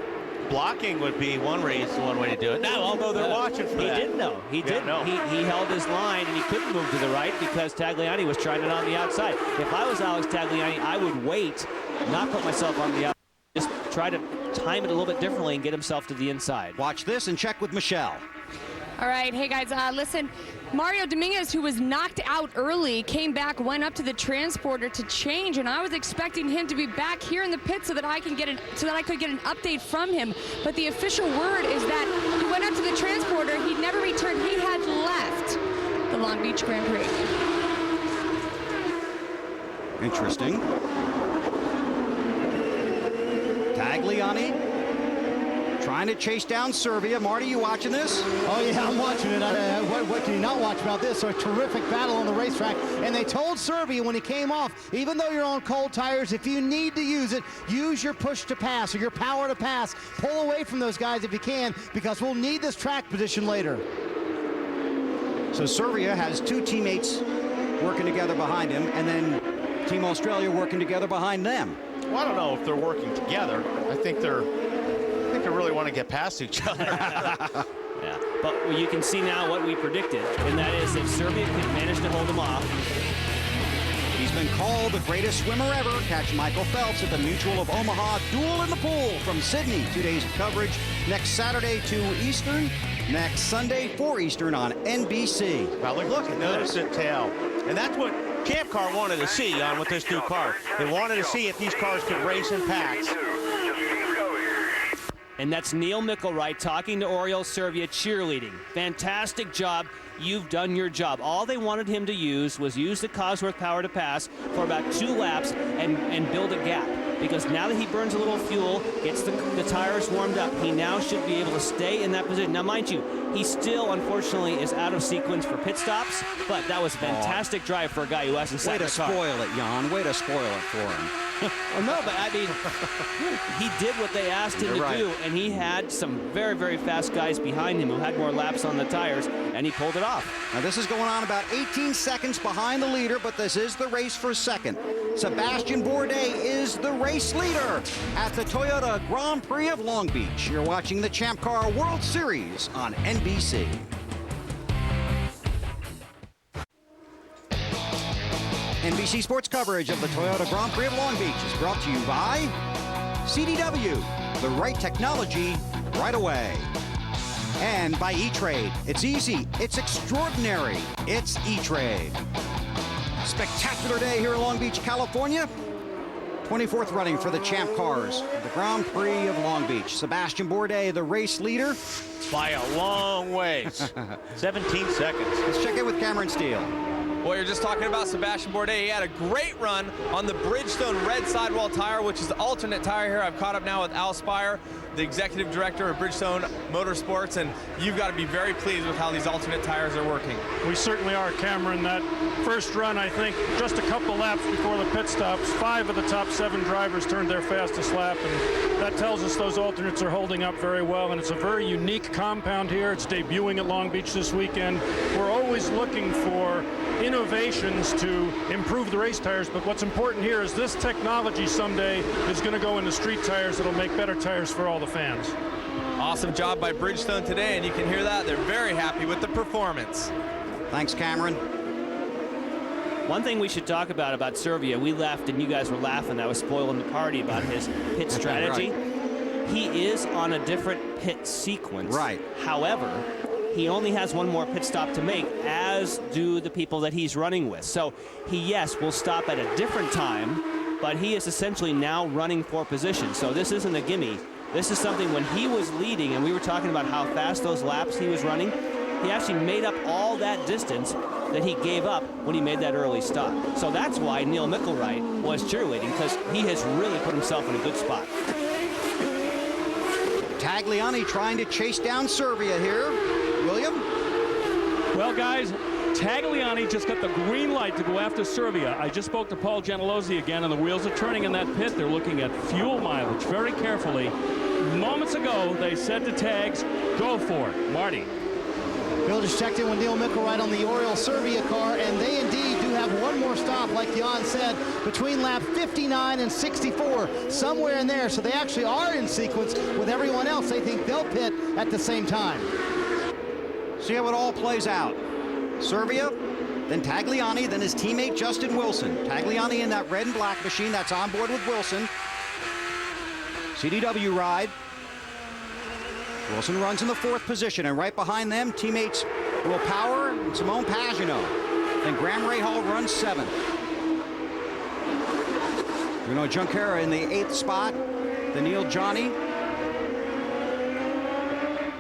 Blocking would be one way to do it. Now, although they're watching for that. He didn't know. He didn't know. He held his line, and he couldn't move to the right because Tagliani was trying it on the outside. If I was Alex Tagliani, I would wait, not put myself on the outside, just try to time it a little bit differently and get himself to the inside. Watch this and check with Michelle. All right, hey guys, listen, Mario Dominguez, who was knocked out early, came back, went up to the transporter to change, and I was expecting him to be back here in the pit so that I could get an update from him. But the official word is that he went up to the transporter, he never returned, he had left the Long Beach Grand Prix. Interesting. Tagliani trying to chase down Servia. Marty, you watching this? Oh, yeah, I'm watching it. What can you not watch about this? So a terrific battle on the racetrack. And they told Servia when he came off, even though you're on cold tires, if you need to use it, use your push to pass or your power to pass. Pull away from those guys if you can, because we'll need this track position later. So Servia has 2 teammates working together behind him, and then Team Australia working together behind them. Well, I don't know if they're working together. I think they really want to get past each other. Yeah, but you can see now what we predicted, and that is if Servia can manage to hold him off. He's been called the greatest swimmer ever. Catch Michael Phelps at the Mutual of Omaha Duel in the Pool from Sydney. 2 days of coverage next Saturday 2 Eastern, next Sunday 4 Eastern on NBC. Well, look, notice the tail. And that's what Camp Car wanted to see on with this new car. They wanted to see if these cars could race in packs. And that's Neil Mickelwright talking to Oriole Servia, cheerleading. Fantastic job. You've done your job. All they wanted him to use was use the Cosworth power to pass for about 2 laps and build a gap. Because now that he burns a little fuel, gets the tires warmed up, he now should be able to stay in that position. Now, mind you, he still, unfortunately, is out of sequence for pit stops, but that was a fantastic drive for a guy who hasn't sat in the car. Way to spoil it, Jan. Way to spoil it for him. Well, no, but I mean, he did what they asked him to do, and he had some very, very fast guys behind him who had more laps on the tires, and he pulled it off. Now, this is going on about 18 seconds behind the leader, but this is the race for second. Sebastian Bourdais is the race leader at the Toyota Grand Prix of Long Beach. You're watching the Champ Car World Series on NBC. NBC Sports coverage of the Toyota Grand Prix of Long Beach is brought to you by CDW, the right technology right away. And by E-Trade. It's easy, it's extraordinary, it's E-Trade. Spectacular day here in Long Beach, California. 24th running for the Champ Cars, the Grand Prix of Long Beach. Sebastian Bourdais, the race leader. By a long ways. 17 seconds. Let's check in with Cameron Steele. Well, you're just talking about Sebastian Bourdais. He had a great run on the Bridgestone red sidewall tire, which is the alternate tire here. I've caught up now with Al Spire, the executive director of Bridgestone Motorsports, and you've got to be very pleased with how these alternate tires are working. We certainly are, Cameron. That first run, I think, just a couple laps before the pit stops, 5 of the top 7 drivers turned their fastest lap, and that tells us those alternates are holding up very well, and it's a very unique compound here. It's debuting at Long Beach this weekend. We're always looking for innovations to improve the race tires, but what's important here is this technology someday is going to go into street tires that'll make better tires for all the fans. Awesome job by Bridgestone today, and you can hear that. They're very happy with the performance. Thanks, Cameron. One thing we should talk about Servia, we left and you guys were laughing. That was spoiling the party about his pit strategy. Right. He is on a different pit sequence. Right. However, he only has one more pit stop to make, as do the people that he's running with. So he, yes, will stop at a different time, but he is essentially now running for position. So this isn't a gimme. This is something when he was leading, and we were talking about how fast those laps he was running, he actually made up all that distance that he gave up when he made that early stop. So that's why Neil Mickelwright was cheerleading, because he has really put himself in a good spot. Tagliani trying to chase down Servia here. William? Well, guys, Tagliani just got the green light to go after Servia. I just spoke to Paul Gentilozzi again, and the wheels are turning in that pit. They're looking at fuel mileage very carefully. Moments ago, they said to Tags, go for it. Marty. Bill just checked in with Neil Mickelwright on the Oriole Servia car, and they indeed do have one more stop, like Jan said, between lap 59 and 64, somewhere in there. So they actually are in sequence with everyone else. They think they'll pit at the same time. See how it all plays out. Servia, then Tagliani, then his teammate Justin Wilson. Tagliani in that red and black machine that's on board with Wilson. CDW ride. Wilson runs in the 4th position, and right behind them, teammates Will Power and Simone Pagenaud. Then Graham Rahal runs 7th. Bruno Junqueira in the 8th spot. Daniil Johnny.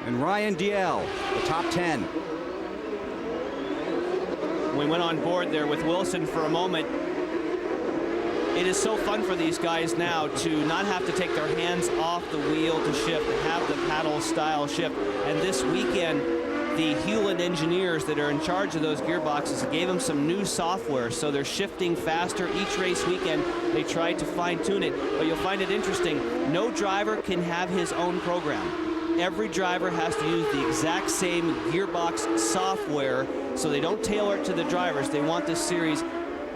And Ryan Diel, the top 10. We went on board there with Wilson for a moment. It is so fun for these guys now to not have to take their hands off the wheel to shift, have the paddle style shift. And this weekend, the Hewlett engineers that are in charge of those gearboxes gave them some new software, so they're shifting faster. Each race weekend, they try to fine tune it, but you'll find it interesting. No driver can have his own program. Every driver has to use the exact same gearbox software, so they don't tailor it to the drivers. They want this series,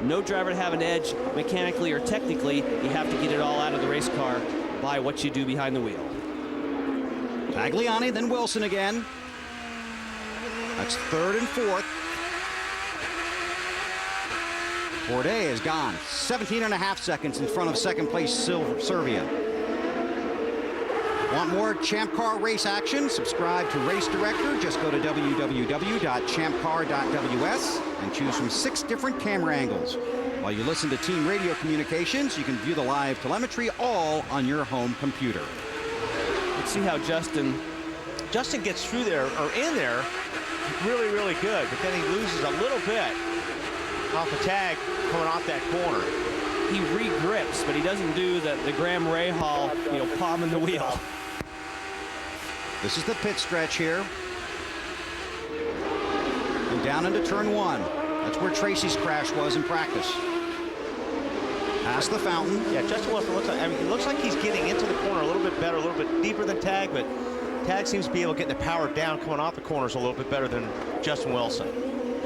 no driver to have an edge mechanically or technically. You have to get it all out of the race car by what you do behind the wheel. Tagliani, then Wilson again. That's 3rd and 4th. Bourdais is gone. 17.5 seconds in front of 2nd place Servia. Want more Champ Car race action? Subscribe to Race Director. Just go to www.champcar.ws and choose from 6 different camera angles. While you listen to Team Radio Communications, you can view the live telemetry all on your home computer. Let's see how Justin gets through there, or in there, really, really good, but then he loses a little bit off the tag coming off that corner. He re-grips, but he doesn't do the Graham Rahal, palm in the wheel. This is the pit stretch here. And down into turn 1. That's where Tracy's crash was in practice. Past the fountain. Yeah, Justin Wilson looks like, it looks like he's getting into the corner a little bit better, a little bit deeper than Tag, but Tag seems to be able to get the power down coming off the corners a little bit better than Justin Wilson.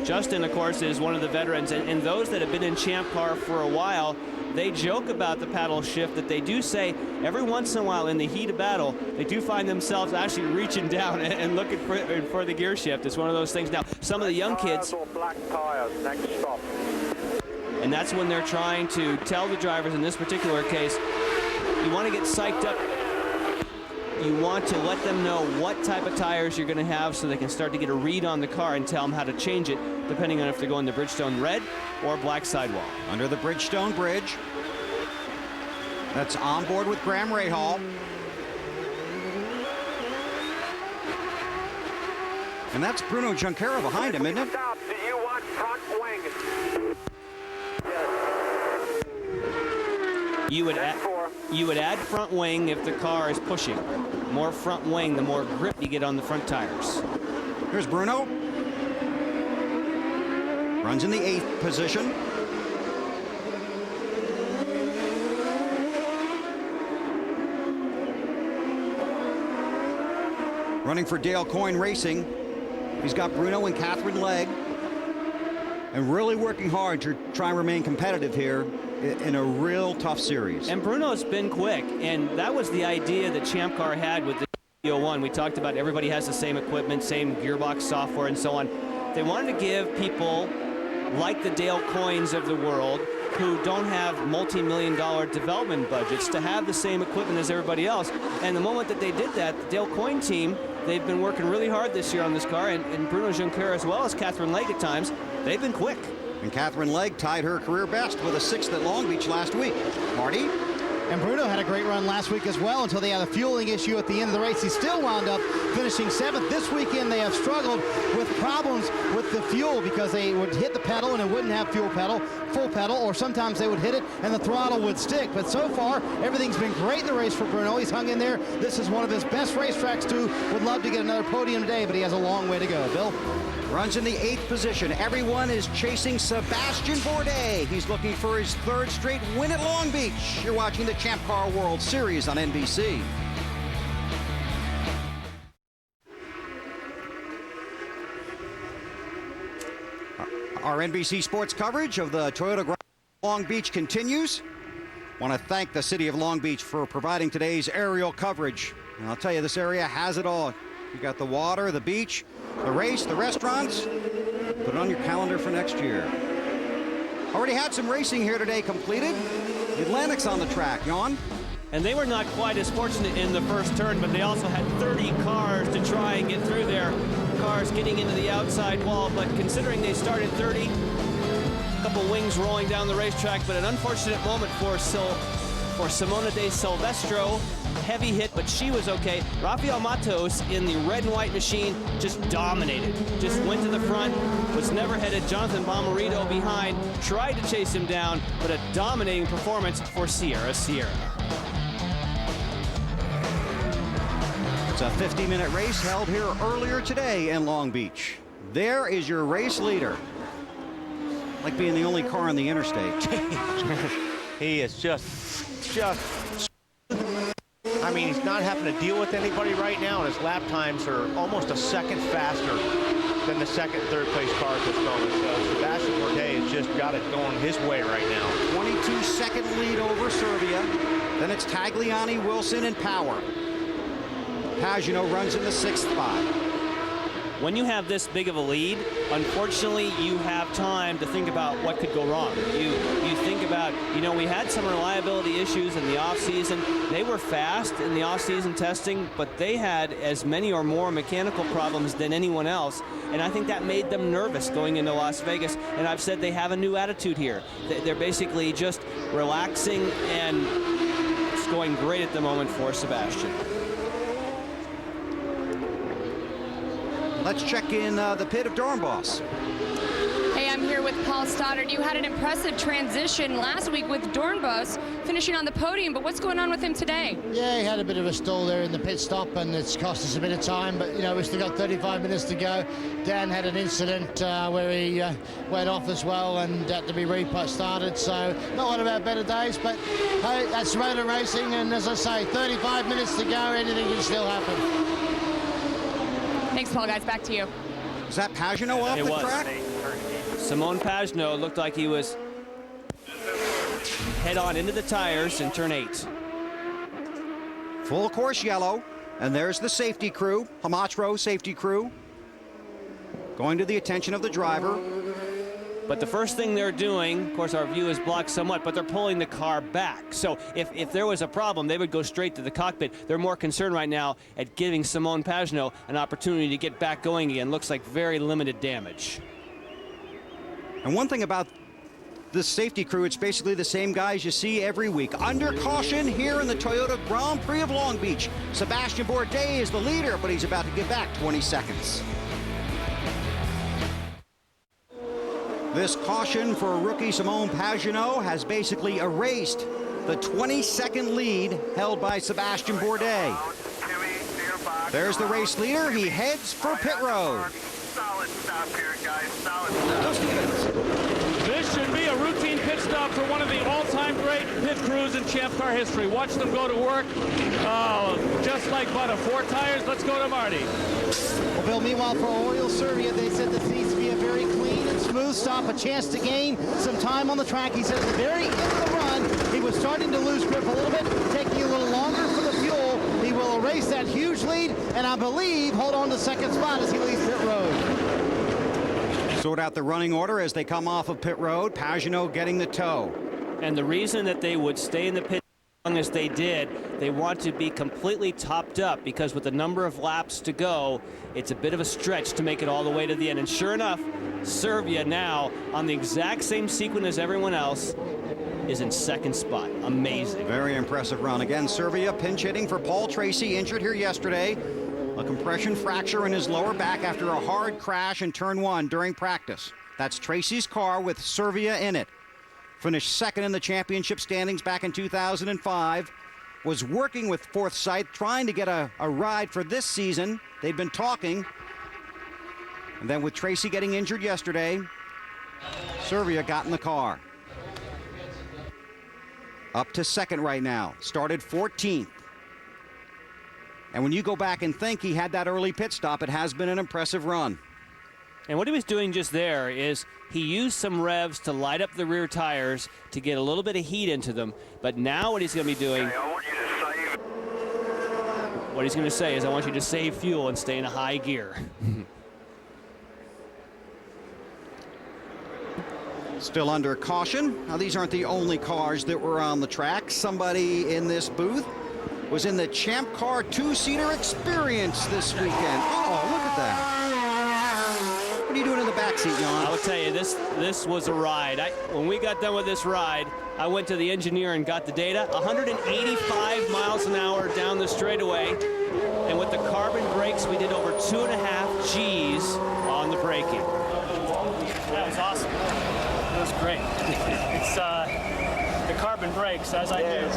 Justin, of course, is one of the veterans, and those that have been in Champ Car for a while, they joke about the paddle shift, that they do say every once in a while in the heat of battle, they do find themselves actually reaching down and looking for the gear shift. It's one of those things. Now, some of the young kids, black tires, next stop. And that's when they're trying to tell the drivers in this particular case, you want to get psyched up you want to let them know what type of tires you're going to have so they can start to get a read on the car and tell them how to change it, depending on if they're going the Bridgestone red or black sidewall. Under the Bridgestone bridge. That's on board with Graham Rahal. And that's Bruno Junqueira behind him, isn't it? Stop. Do you want front wing? You would add front wing if the car is pushing. More front wing, the more grip you get on the front tires. Here's Bruno. Runs in the 8th position. Running for Dale Coyne Racing. He's got Bruno and Catherine Legg. And really working hard to try and remain competitive here in a real tough series. And Bruno's been quick, and that was the idea that Champ Car had with the 01. We talked about everybody has the same equipment, same gearbox software, and so on. They wanted to give people like the Dale Coynes of the world who don't have multi-million-dollar development budgets to have the same equipment as everybody else. And the moment that they did that, the Dale Coyne team, they've been working really hard this year on this car, and Bruno Junqueira as well as Catherine Legg at times, they've been quick. And Catherine Legg tied her career best with a 6th at Long Beach last week. Marty? And Bruno had a great run last week as well until they had a fueling issue at the end of the race. He still wound up finishing 7th. This weekend they have struggled with problems with the fuel because they would hit the pedal and it wouldn't have full pedal, or sometimes they would hit it and the throttle would stick. But so far, everything's been great in the race for Bruno. He's hung in there. This is one of his best racetracks too. Would love to get another podium today, but he has a long way to go. Bill? Runs in the 8th position. Everyone is chasing Sebastian Bourdais. He's looking for his 3rd straight win at Long Beach. You're watching the Champ Car World Series on NBC. Our NBC Sports coverage of the Toyota Grand Long Beach continues. Want to thank the city of Long Beach for providing today's aerial coverage. And I'll tell you, this area has it all. You got the water, the beach, the race, the restaurants. Put it on your calendar for next year. Already had some racing here today completed. The Atlantic's on the track, Jan. And they were not quite as fortunate in the first turn, but they also had 30 cars to try and get through there. Cars getting into the outside wall, but considering they started 30, a couple wings rolling down the racetrack, but an unfortunate moment for Simona de Silvestro. Heavy hit, but she was okay. Rafael Matos in the red and white machine just dominated. Just went to the front, was never headed. Jonathan Bomarito behind, tried to chase him down, but a dominating performance for Sierra. It's a 50-minute race held here earlier today in Long Beach. There is your race leader. Like being the only car on the interstate. He is just, I mean, he's not having to deal with anybody right now, and his lap times are almost a second faster than the second, third place car at this moment. So Sebastian Bourdais has just got it going his way right now. 22-second lead over Serbia. Then it's Tagliani, Wilson, and Power. Pagenaud runs in the 6th spot. When you have this big of a lead, unfortunately, you have time to think about what could go wrong. You think about, we had some reliability issues in the off-season. They were fast in the off-season testing, but they had as many or more mechanical problems than anyone else, and I think that made them nervous going into Las Vegas, and I've said they have a new attitude here. They're basically just relaxing, and it's going great at the moment for Sebastian. Let's check in the pit of Dornbos. Hey, I'm here with Paul Stoddard. You had an impressive transition last week with Dornbos, finishing on the podium, but what's going on with him today? Yeah, he had a bit of a stall there in the pit stop, and it's cost us a bit of time, but, we've still got 35 minutes to go. Dan had an incident where he went off as well and had to be started, so not one of our better days, but hey, that's motor racing, and as I say, 35 minutes to go, anything can still happen. Thanks, Paul, guys. Back to you. Is that Pagenaud off the track? Simon Pagenaud looked like he was head-on into the tires in turn 8. Full course yellow, and there's the safety crew, Hamatro safety crew, going to the attention of the driver. But the first thing they're doing, of course our view is blocked somewhat, but they're pulling the car back. So if there was a problem, they would go straight to the cockpit. They're more concerned right now at giving Simone Pagenaud an opportunity to get back going again. Looks like very limited damage. And one thing about this safety crew, it's basically the same guys you see every week. Under caution here in the Toyota Grand Prix of Long Beach. Sebastian Bourdais is the leader, but he's about to give back 20 seconds. This caution for rookie Simone Pagenaud has basically erased the 20-second lead held by Sebastian Bourdais. There's the race leader. He heads for pit road. Solid stop here, guys. Solid Go Stevens. This should be a routine pit stop for one of the all-time great pit crews in Champ Car history. Watch them go to work. Oh, just like butter. 4 tires. Let's go to Marty. Well, Bill, meanwhile for Oriole Serbia, they said this needs to be a very clean and smooth stop, a chance to gain some time on the track. He said at the very end of the run, he was starting to lose grip a little bit, taking a little longer for the fuel. He will erase that huge lead, and I believe hold on to second spot as he leaves pit road. Sort out the running order as they come off of pit road. Pagenaud getting the tow. And the reason that they would stay in the pit as long as they did, they want to be completely topped up, because with the number of laps to go, it's a bit of a stretch to make it all the way to the end. And sure enough, Serbia now on the exact same sequence as everyone else is in second spot. Amazing. Very impressive run. Again, Serbia pinch hitting for Paul Tracy, injured here yesterday. A compression fracture in his lower back after a hard crash in turn 1 during practice. That's Tracy's car with Serbia in it. Finished second in the championship standings back in 2005. Was working with Forsythe, trying to get a ride for this season. They'd been talking. And then with Tracy getting injured yesterday, Serbia got in the car. Up to second right now. Started 14th. And when you go back and think he had that early pit stop, it has been an impressive run. And what he was doing just there is he used some revs to light up the rear tires to get a little bit of heat into them. But now what he's going to be doing, what he's going to say is, I want you to save fuel and stay in a high gear. Still under caution. Now, these aren't the only cars that were on the track. Somebody in this booth was in the Champ Car 2-seater experience this weekend. Oh, look at that. What are you doing in the backseat, Jan? I will tell you, this was a ride. When we got done with this ride, I went to the engineer and got the data. 185 miles an hour down the straightaway. And with the carbon brakes, we did over 2.5 G's on the braking. That was awesome. It was great. It's the carbon brakes, as I knew.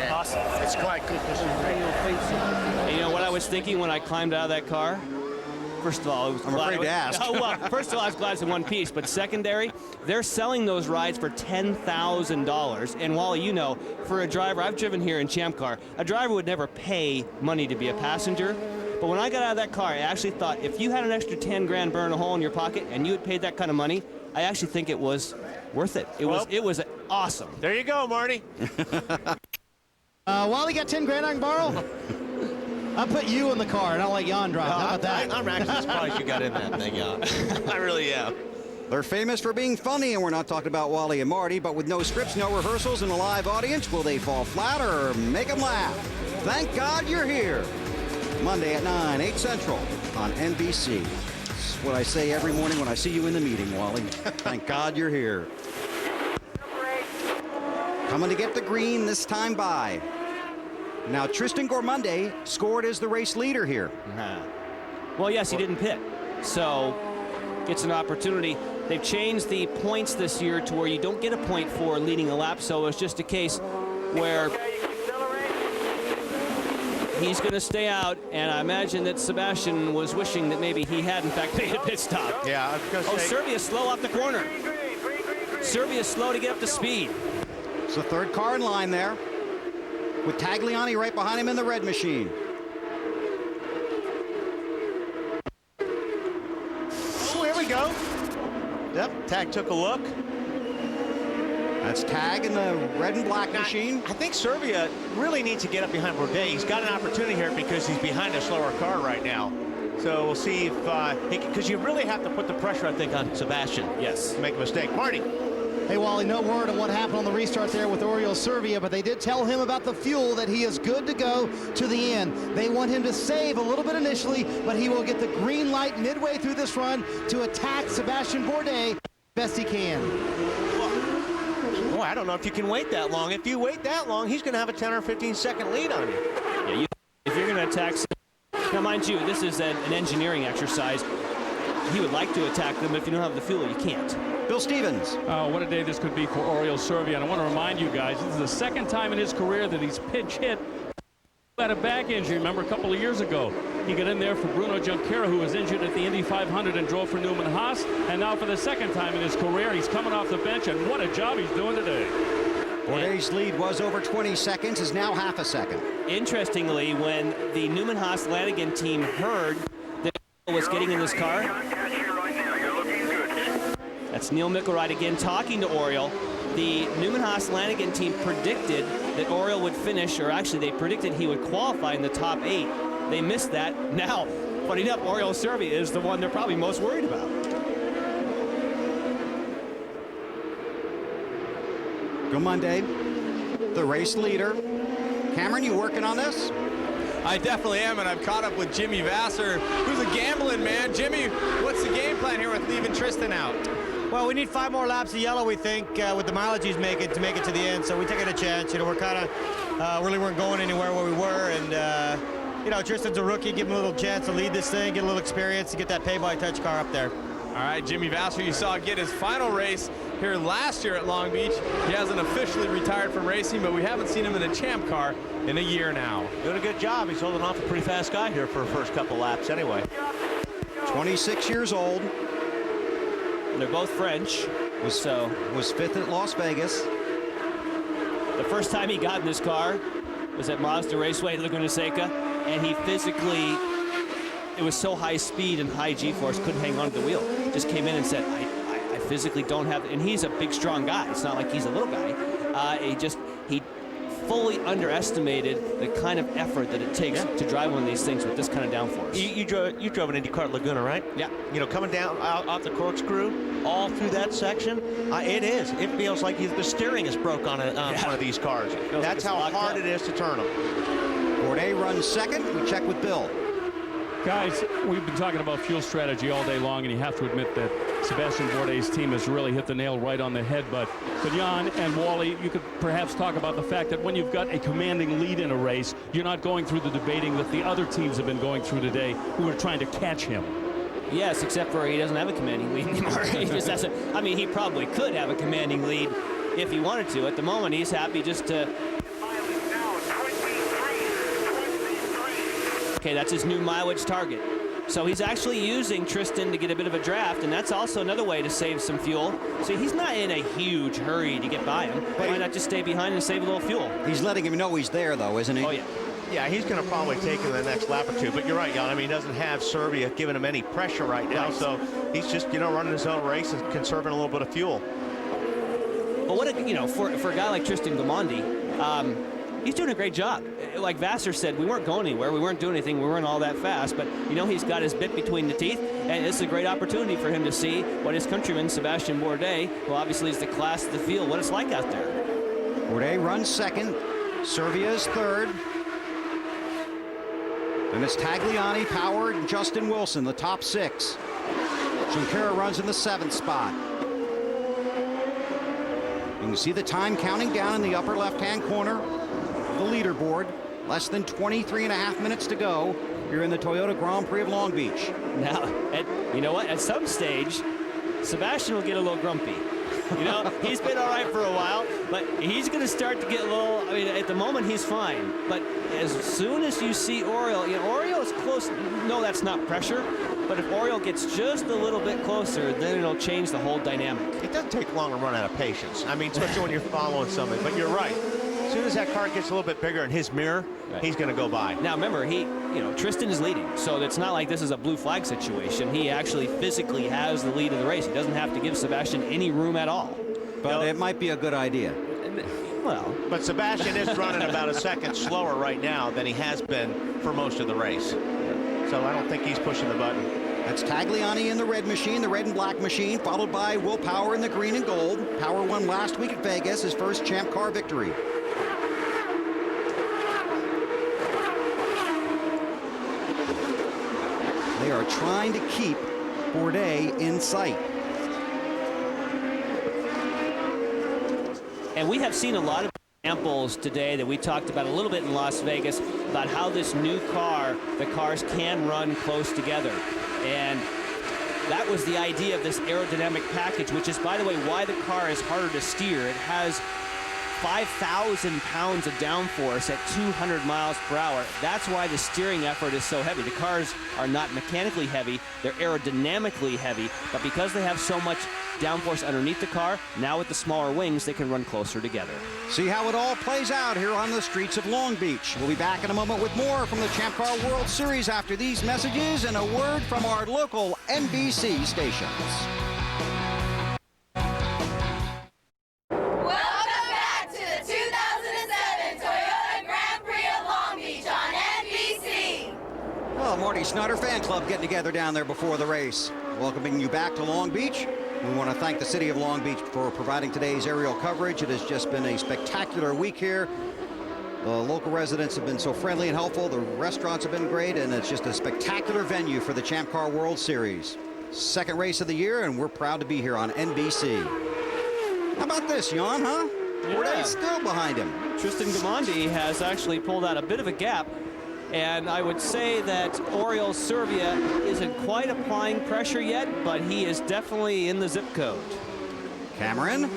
Awesome. It's quite good. And you know what I was thinking when I climbed out of that car? First of all, I'm afraid to ask. Oh, well, first of all, I was glad it's in one piece. But secondary, they're selling those rides for $10,000. And Wally, you know, for a driver, I've driven here in Champ Car, a driver would never pay money to be a passenger. But when I got out of that car, I actually thought if you had an extra 10 grand burn a hole in your pocket and you had paid that kind of money, I actually think it was worth it. It was awesome. There you go, Marty. Wally got 10 grand I can borrow? I'll put you in the car and I'll let Jan drive. How about that? I'm actually surprised you got in that thing, Jan. I really am. They're famous for being funny, and we're not talking about Wally and Marty, but with no scripts, no rehearsals, and a live audience, will they fall flat or make them laugh? Thank God you're here. Monday at 9, 8 Central on NBC. That's what I say every morning when I see you in the meeting, Wally. Thank God you're here. Coming to get the green this time by. Now, Tristan Gourmande scored as the race leader here. Well, yes, he didn't pit, so gets an opportunity. They've changed the points this year to where you don't get a point for leading a lap, so it's just a case where he's going to stay out, and I imagine that Sebastian was wishing that maybe he had, in fact, made a pit stop. Yeah, I was going to say. Serbia's slow off the corner. Serbia's slow to get up to speed. It's the third car in line there, with Tagliani right behind him in the red machine. Oh, here we go. Yep, Tag took a look. That's Tag in the red and black machine. I think Serbia really needs to get up behind Bourdais. He's got an opportunity here because he's behind a slower car right now. So we'll see if, because you really have to put the pressure, I think, on Sebastian. Yes. To make a mistake. Marty. Hey, Wally, no word on what happened on the restart there with Oriol Servia, but they did tell him about the fuel, that he is good to go to the end. They want him to save a little bit initially, but he will get the green light midway through this run to attack Sebastian Bourdais best he can. Boy, I don't know if you can wait that long. If you wait that long, he's going to have a 10 or 15-second lead on you. Yeah, if you're going to attack... Now, mind you, this is an engineering exercise. He would like to attack them, but if you don't have the fuel, you can't. Bill Stevens. What a day this could be for Oriol Servia. And I want to remind you guys, this is the second time in his career that he's pinch hit. Had a back injury, remember, a couple of years ago. He got in there for Bruno Junqueira, who was injured at the Indy 500 and drove for Newman Haas. And now for the second time in his career, he's coming off the bench, and what a job he's doing today. Bourdais' lead was over 20 seconds, is now half a second. Interestingly, when the Newman Haas Lanigan team heard that was getting in this car, that's Neil Mickelride again talking to Oriol. The Newman Haas Lanigan team predicted that Oriol would finish, or actually they predicted he would qualify in the top 8. They missed that. Now, funny enough, Oriol Servia is the one they're probably most worried about. Gomande, the race leader. Cameron, you working on this? I definitely am, and I've caught up with Jimmy Vasser, who's a gambling man. Jimmy, what's the game plan here with leaving Tristan out? Well, we need 5 more laps of yellow, we think, with the mileage he's making to make it to the end. So we take it a chance. You know, we're kind of really weren't going anywhere where we were, and you know, Tristan's a rookie. Give him a little chance to lead this thing, get a little experience, to get that pay-by-touch car up there. All right, Jimmy Vasser, you saw get his final race here last year at Long Beach. He hasn't officially retired from racing, but we haven't seen him in a champ car in a year now. Doing a good job. He's holding off a pretty fast guy here for the first couple laps anyway. 26 years old. They're both French. Was 5th at Las Vegas. The first time he got in this car was at Mazda Raceway at Laguna Seca, and he physically, it was so high speed and high G-force, couldn't hang on to the wheel. Just came in and said, I physically don't have, and he's a big, strong guy. It's not like he's a little guy. He fully underestimated the kind of effort that it takes to drive one of these things with this kind of downforce. You drove an IndyCar at Laguna, right? Yeah. You know, coming down off the corkscrew, all through that section, it feels like the steering is broke on one of these cars. That's how hard it is to turn them. Bourdais runs second. We check with Bill. Guys, we've been talking about fuel strategy all day long, and you have to admit that Sebastian Bourdais' team has really hit the nail right on the head. But Jan and Wally, you could perhaps talk about the fact that when you've got a commanding lead in a race, you're not going through the debating that the other teams have been going through today, who are trying to catch him. Yes, except for he doesn't have a commanding lead anymore. He just has a, I mean, he probably could have a commanding lead if he wanted to. At the moment, he's happy just to... Okay, that's his new mileage target. So he's actually using Tristan to get a bit of a draft, and that's also another way to save some fuel. So he's not in a huge hurry to get by him. Why not just stay behind and save a little fuel? He's letting him know he's there, though, isn't he? Oh, yeah. Yeah, he's going to probably take him the next lap or two. But you're right, Jan. I mean, he doesn't have Servia giving him any pressure right now. So he's just, running his own race and conserving a little bit of fuel. But what for a guy like Tristan Gomandi, he's doing a great job. Like Vasser said, we weren't going anywhere. We weren't doing anything. We weren't all that fast. But, he's got his bit between the teeth. And it's a great opportunity for him to see what his countryman, Sebastian Bourdais, who obviously is the class of the field, what it's like out there. Bourdais runs second. Servia is third. And it's Tagliani, Power, and Justin Wilson, the top 6. Junqueira runs in the 7th spot. You can see the time counting down in the upper left-hand corner of the leaderboard. Less than 23.5 minutes to go here in the Toyota Grand Prix of Long Beach. Now, you know what? At some stage, Sebastian will get a little grumpy. He's been all right for a while, but he's going to start to get a little, at the moment he's fine. But as soon as you see Oriol, Oriol is close. No, that's not pressure. But if Oriol gets just a little bit closer, then it'll change the whole dynamic. It doesn't take long to run out of patience. Especially when you're following somebody. But you're right. As soon as that car gets a little bit bigger in his mirror, he's going to go by. Now remember, Tristan is leading, so it's not like this is a blue flag situation. He actually physically has the lead of the race. He doesn't have to give Sebastian any room at all. But it might be a good idea. Well, but Sebastian is running about a second slower right now than he has been for most of the race. so I don't think he's pushing the button. That's Tagliani in the red machine, the red and black machine, followed by Will Power in the green and gold. Power won last week at Vegas, his first Champ Car victory. They are trying to keep Bourdais in sight. And we have seen a lot of examples today that we talked about a little bit in Las Vegas about how this new car, the cars can run close together. And that was the idea of this aerodynamic package, which is, by the way, why the car is harder to steer. It has 5,000 pounds of downforce at 200 miles per hour. That's why the steering effort is so heavy. The cars are not mechanically heavy, they're aerodynamically heavy, but because they have so much downforce underneath the car, now with the smaller wings, they can run closer together. See how it all plays out here on the streets of Long Beach. We'll be back in a moment with more from the Champ Car World Series after these messages and a word from our local NBC stations. Marty Snyder fan club getting together down there before the race. Welcoming you back to Long Beach. We want to thank the city of Long Beach for providing today's aerial coverage. It has just been a spectacular week here. The local residents have been so friendly and helpful. The restaurants have been great, and it's just a spectacular venue for the Champ Car World Series. Second race of the year, and we're proud to be here on NBC. How about this, Jan, huh? Bourdais still behind him. Tristan Gamondi has actually pulled out a bit of a gap. And I would say that Oriol Servia isn't quite applying pressure yet, but he is definitely in the zip code. Cameron?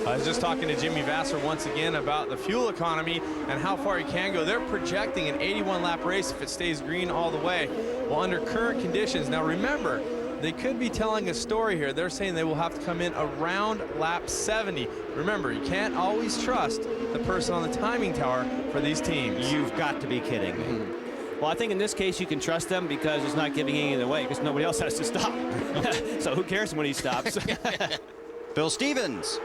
I was just talking to Jimmy Vasser once again about the fuel economy and how far he can go. They're projecting an 81-lap race if it stays green all the way. Well, under current conditions, now remember, they could be telling a story here. They're saying they will have to come in around lap 70. Remember, you can't always trust the person on the timing tower for these teams. You've got to be kidding me. Well, I think in this case you can trust them because it's not giving any away because nobody else has to stop. So who cares when he stops? Bill Stevens.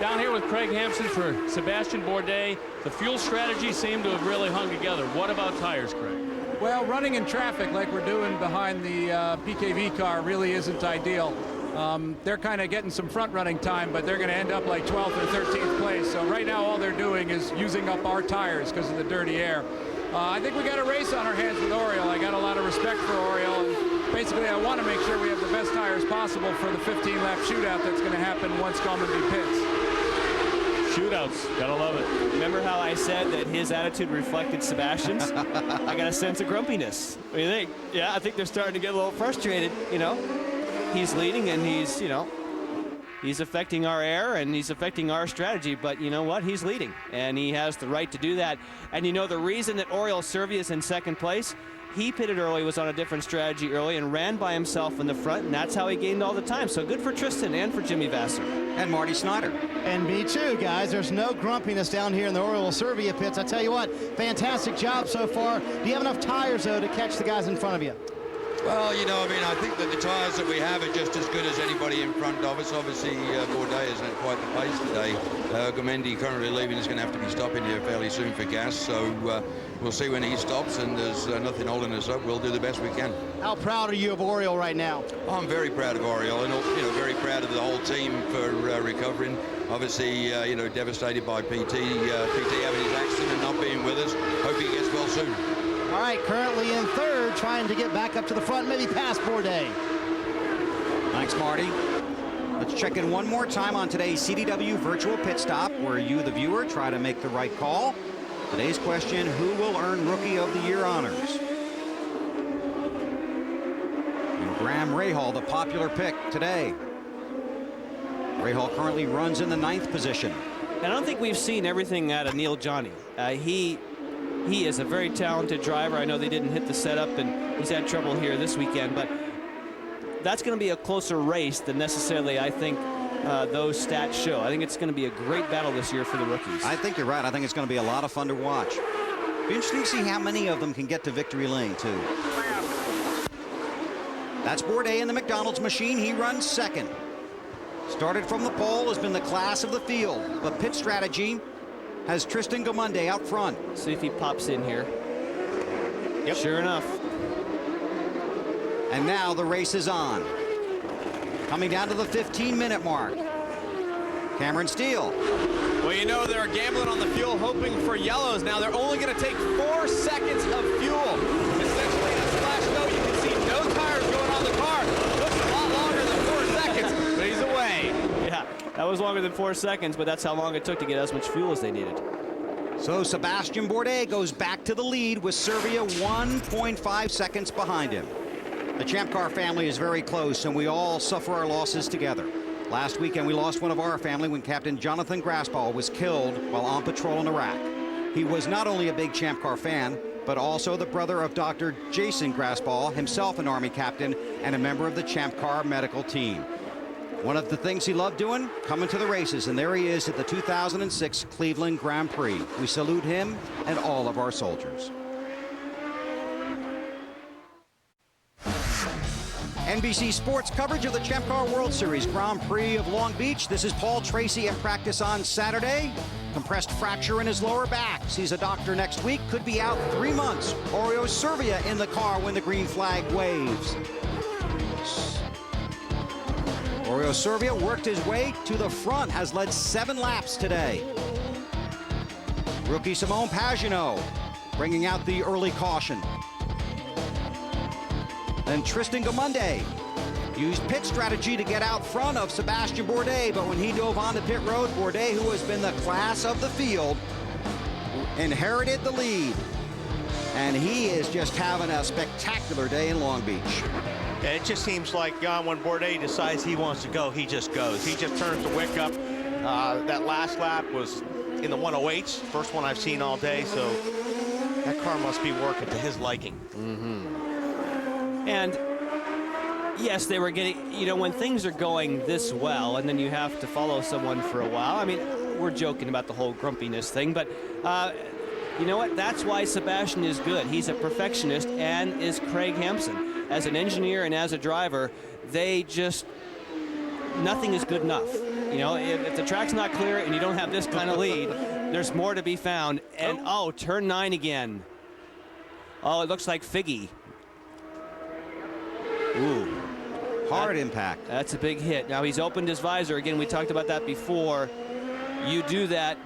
Down here with Craig Hampson for Sebastian Bourdais. The fuel strategy seemed to have really hung together. What about tires, Craig? Well, running in traffic like we're doing behind the PKV car really isn't ideal. They're kind of getting some front running time, but they're going to end up like 12th or 13th place. So right now all they're doing is using up our tires because of the dirty air. I think we got a race on our hands with Oriol. I got a lot of respect for Oriol. And basically, I want to make sure we have the best tires possible for the 15-lap shootout that's going to happen once Gamondi pits. Shootouts, gotta love it. Remember how I said that his attitude reflected Sebastian's? I got a sense of grumpiness. What do you think? Yeah, I think they're starting to get a little frustrated, you know. He's leading and he's, you know, he's affecting our air and he's affecting our strategy, but you know what? He's leading and he has the right to do that. And you know the reason that Oriol Servia is in second place? He pitted early, was on a different strategy early, and ran by himself in the front, and that's how he gained all the time. So good for Tristan and for Jimmy Vasser. And Marty Snyder. And me too, guys. There's no grumpiness down here in the Oriol Servia pits. I tell you what, fantastic job so far. Do you have enough tires, though, to catch the guys in front of you? Well, you know, I mean, I think that the tyres that we have are just as good as anybody in front of us. Obviously, Bourdais isn't at quite the pace today. Gamondi currently leaving is going to have to be stopping here fairly soon for gas. So we'll see when he stops, and there's nothing holding us up. We'll do the best we can. How proud are you of Oriol right now? I'm very proud of Oriol, and you know, very proud of the whole team for recovering. Obviously, you know, devastated by PT having his accident and not being with us. Hope he gets well soon. All right, currently in third, trying to get back up to the front, maybe past Bourdais. Thanks, Marty. Let's check in one more time on today's CDW virtual pit stop, where you, the viewer, try to make the right call. Today's question, who will earn Rookie of the Year honors? And Graham Rahal, the popular pick today. Rahal currently runs in the 9th position. And I don't think we've seen everything out of Neil Johnny. He is a very talented driver. I know they didn't hit the setup, and he's had trouble here this weekend, but that's going to be a closer race than necessarily I think those stats show. I think it's going to be a great battle this year for the rookies. I think you're right. I think it's going to be a lot of fun to watch. Be interesting to see how many of them can get to victory lane, too. That's Bourdais in the McDonald's machine. He runs second. Started from the pole, has been the class of the field, but pit strategy has Tristan Gamondi out front. See if he pops in here. Yep. Sure enough. And now the race is on. Coming down to the 15-minute mark. Cameron Steele. Well, you know, they're gambling on the fuel, hoping for yellows. Now they're only going to take 4 seconds of fuel. Essentially, in a splash note, you can see no tires going on the car. Looks a lot longer than 4 seconds, but he's away. Yeah, that was longer than 4 seconds, but that's how long it took to get as much fuel as they needed. So Sebastian Bourdais goes back to the lead with Serbia 1.5 seconds behind him. The Champ Car family is very close, and we all suffer our losses together. Last weekend, we lost one of our family when Captain Jonathan Graspall was killed while on patrol in Iraq. He was not only a big Champ Car fan, but also the brother of Dr. Jason Graspall, himself an Army captain and a member of the Champ Car medical team. One of the things he loved doing, coming to the races, and there he is at the 2006 Cleveland Grand Prix. We salute him and all of our soldiers. NBC Sports coverage of the Champ Car World Series Grand Prix of Long Beach. This is Paul Tracy at practice on Saturday. Compressed fracture in his lower back. Sees a doctor next week. Could be out 3 months. Oreo Servia in the car when the green flag waves. Oreo Servia worked his way to the front, has led 7 laps today. Rookie Simone Pagenaud bringing out the early caution. Then Tristan Gamunde used pit strategy to get out front of Sebastian Bourdais, but when he dove onto pit road, Bourdais, who has been the class of the field, inherited the lead. And he is just having a spectacular day in Long Beach. Yeah, it just seems like when Bourdais decides he wants to go, he just goes. He just turns the wick up. That last lap was in the 108s, first one I've seen all day, so that car must be working to his liking. And yes, they were getting, you know, when things are going this well and then you have to follow someone for a while. I mean, we're joking about the whole grumpiness thing, but you know what? That's why Sebastian is good. He's a perfectionist, and is Craig Hampson. As an engineer and as a driver, they just, nothing is good enough. You know, if the track's not clear and you don't have this kind of lead, there's more to be found. And, oh, turn 9 again. Oh, it looks like Figgy. Ooh. Hard impact. That's a big hit. Now he's opened his visor. Again, we talked about that before. You do that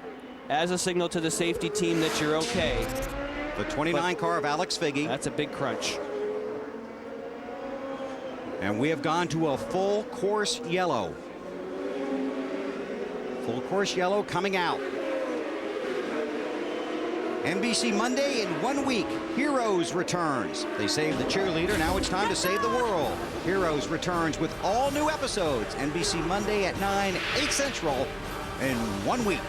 as a signal to the safety team that you're okay. The 29 car of Alex Figgy. That's a big crunch. And we have gone to a full course yellow. Full course yellow coming out. NBC Monday in 1 week. Heroes returns. They saved the cheerleader. Now it's time to save the world. Heroes returns with all new episodes. NBC Monday at 9, 8 Central in 1 week.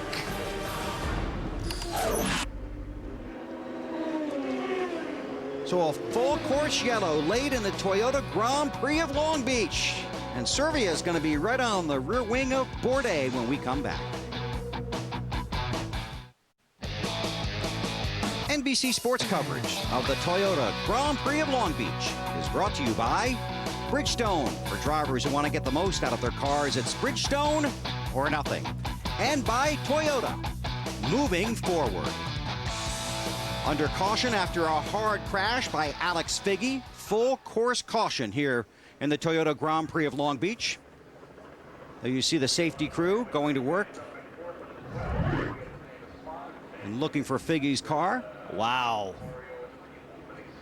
So a full course yellow late in the Toyota Grand Prix of Long Beach. And Servia is going to be right on the rear wing of Bourdais when we come back. NBC Sports coverage of the Toyota Grand Prix of Long Beach is brought to you by Bridgestone. For drivers who want to get the most out of their cars, it's Bridgestone or nothing. And by Toyota, moving forward. Under caution after a hard crash by Alex Figgy. Full course caution here in the Toyota Grand Prix of Long Beach. There you see the safety crew going to work and looking for Figgy's car. Wow.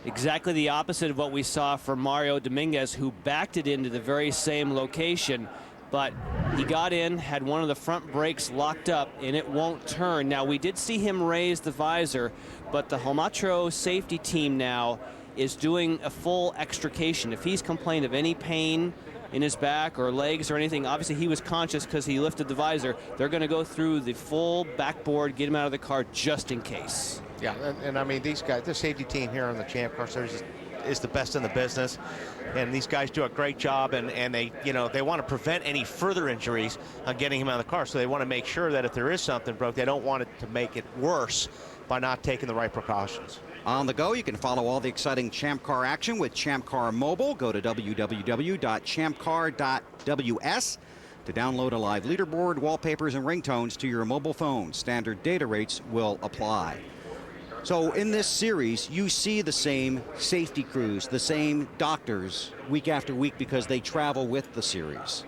Exactly the opposite of what we saw from Mario Dominguez, who backed it into the very same location. But he got in, had one of the front brakes locked up, and it won't turn. Now, we did see him raise the visor, but the Homatro safety team now is doing a full extrication. If he's complained of any pain in his back or legs or anything, obviously he was conscious because he lifted the visor. They're going to go through the full backboard, get him out of the car just in case. Yeah, and I mean, these guys, the safety team here on the Champ Car Series is the best in the business, and these guys do a great job, and they, you know, they want to prevent any further injuries on getting him out of the car, so they want to make sure that if there is something broke, they don't want it to make it worse by not taking the right precautions. On the go, you can follow all the exciting Champ Car action with Champ Car Mobile. Go to www.champcar.ws to download a live leaderboard, wallpapers, and ringtones to your mobile phone. Standard data rates will apply. So in this series, you see the same safety crews, the same doctors week after week because they travel with the series.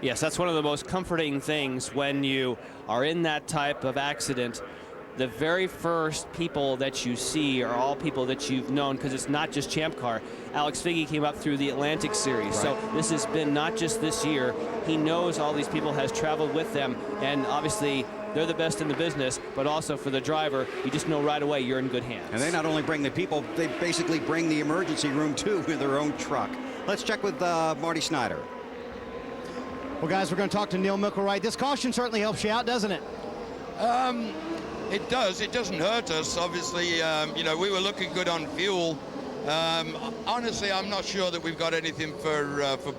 Yes, that's one of the most comforting things when you are in that type of accident. The very first people that you see are all people that you've known, because it's not just Champ Car. Alex Figge came up through the Atlantic Series, right. So this has been not just this year. He knows all these people, has traveled with them, and obviously they're the best in the business, but also for the driver, you just know right away you're in good hands. And they not only bring the people, they basically bring the emergency room too in their own truck. Let's check with Marty Snyder. Well, guys, we're going to talk to Neil Mickelwright. This caution certainly helps you out, doesn't it? It does. It doesn't hurt us. Obviously, you know, we were looking good on fuel. Honestly, I'm not sure that we've got anything for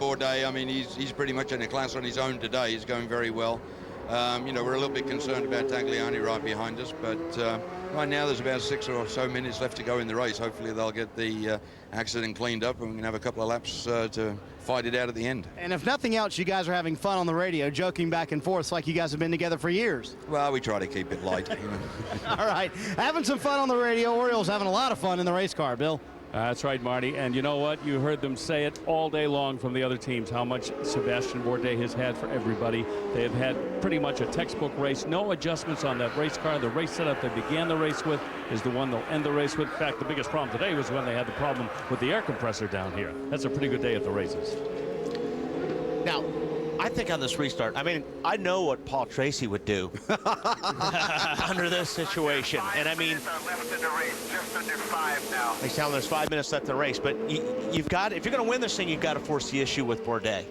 Bourdais. I mean, he's pretty much in a class on his own today. He's going very well. You know, we're a little bit concerned about Tagliani right behind us, but right now there's about 6 or so minutes left to go in the race. Hopefully they'll get the accident cleaned up and we can have a couple of laps to fight it out at the end. And if nothing else, you guys are having fun on the radio, joking back and forth like you guys have been together for years. Well, we try to keep it light. You know. All right, having some fun on the radio. Orioles having a lot of fun in the race car, Bill. That's right, Marty. And you know what? You heard them say it all day long from the other teams, how much Sebastian Bourdais has had for everybody. They have had pretty much a textbook race. No adjustments on that race car. The race setup they began the race with is the one they'll end the race with. In fact, the biggest problem today was when they had the problem with the air compressor down here. That's a pretty good day at the races. Now, I think on this restart, I mean, I know what Paul Tracy would do under this situation. And I mean, left in the race, just under 5 now. he's telling there's 5 minutes left in the race, but you've got, if you're going to win this thing, you've got to force the issue with Bourdais.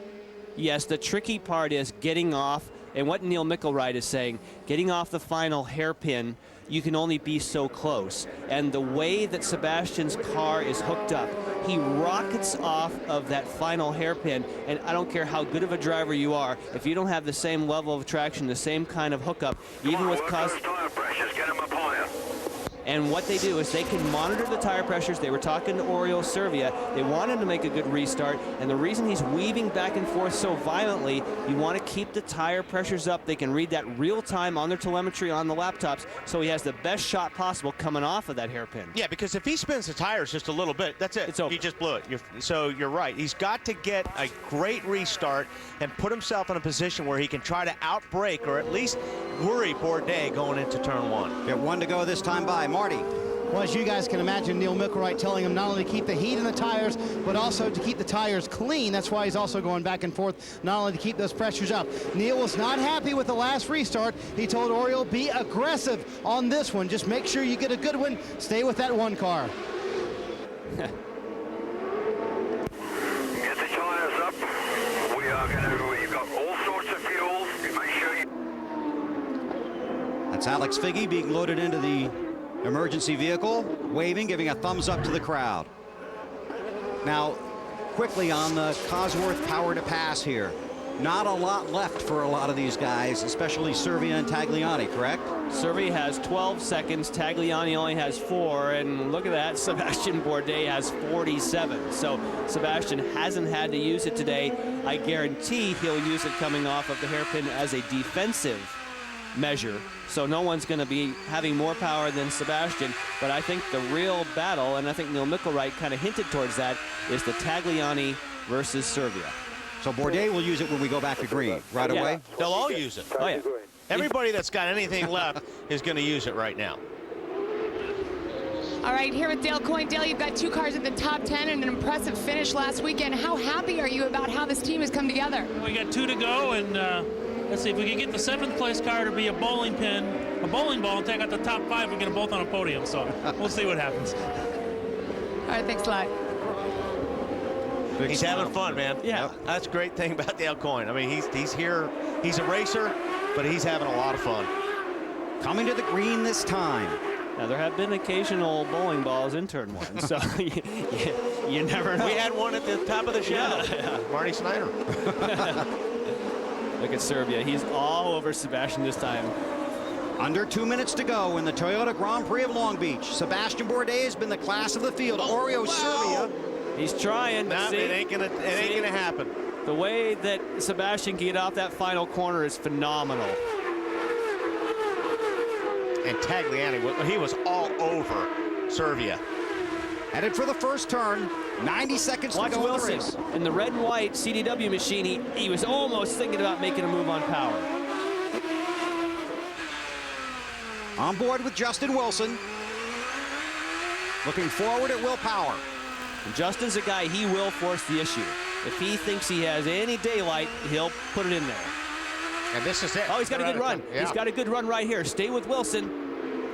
Yes, the tricky part is getting off, and what Neil Mickelwright is saying, getting off the final hairpin, you can only be so close. And the way that Sebastian's car is hooked up, he rockets off of that final hairpin, and I don't care how good of a driver you are, if you don't have the same level of traction, the same kind of hookup, even with tire pressures, get him up higher. And what they do is they can monitor the tire pressures. They were talking to Oriol Servia. They want him to make a good restart. And the reason he's weaving back and forth so violently, you want to keep the tire pressures up. They can read that real time on their telemetry on the laptops, so he has the best shot possible coming off of that hairpin. Yeah, because if he spins the tires just a little bit, that's it. It's over. He just blew it. So you're right. He's got to get a great restart and put himself in a position where he can try to outbrake or at least worry Bourdais going into turn 1. Got 1 to go this time by. Marty. Well, as you guys can imagine, Neil Mickelwright telling him not only to keep the heat in the tires, but also to keep the tires clean. That's why he's also going back and forth, not only to keep those pressures up. Neil was not happy with the last restart. He told Oriol, be aggressive on this one. Just make sure you get a good one. Stay with that one car. Get the tires up. We are going to, you've got all sorts of fuels. Make sure you... That's Alex Figge being loaded into the emergency vehicle, waving, giving a thumbs up to the crowd. Now, quickly on the Cosworth power to pass here. Not a lot left for a lot of these guys, especially Servia and Tagliani, correct? Servia has 12 seconds, Tagliani only has 4, and look at that, Sebastian Bourdais has 47. So Sebastian hasn't had to use it today. I guarantee he'll use it coming off of the hairpin as a defensive measure. So no one's going to be having more power than Sebastian, but I think the real battle, and I think Neil Mickelwright kind of hinted towards that, is the Tagliani versus Servia. So Bourdais will use it when we go back to green right away? They'll all use it. Oh, yeah. Everybody that's got anything left is going to use it right now. All right, here with Dale Coyne. Dale, you've got 2 cars in the top 10 and an impressive finish last weekend. How happy are you about how this team has come together? We got 2 to go, and let's see if we can get the 7th place car to be a bowling pin, a bowling ball, and take out the top 5. We get them both on a podium, so we'll see what happens. All right, thanks a lot. He's having fun, man. Yeah, that's a great thing about Dale Coyne. I mean, he's here. He's a racer, but he's having a lot of fun. Coming to the green this time. Now, there have been occasional bowling balls in turn 1, so you never know. We had one at the top of the show. Yeah. Marty Snyder. Look at Servia. He's all over Sebastian this time. Under 2 minutes to go in the Toyota Grand Prix of Long Beach. Sebastian Bourdais has been the class of the field. Oriol Servia. He's trying. No, it ain't gonna happen. The way that Sebastian can get off that final corner is phenomenal. and Tagliani, he was all over Servia. Headed for the first turn, 90 seconds to go in the race. In the red and white CDW machine, he was almost thinking about making a move on power. On board with Justin Wilson. Looking forward at Will Power. And Justin's a guy, he will force the issue. If he thinks he has any daylight, he'll put it in there. And this is it. Oh, he's got a good run. Yeah. He's got a good run right here. Stay with Wilson.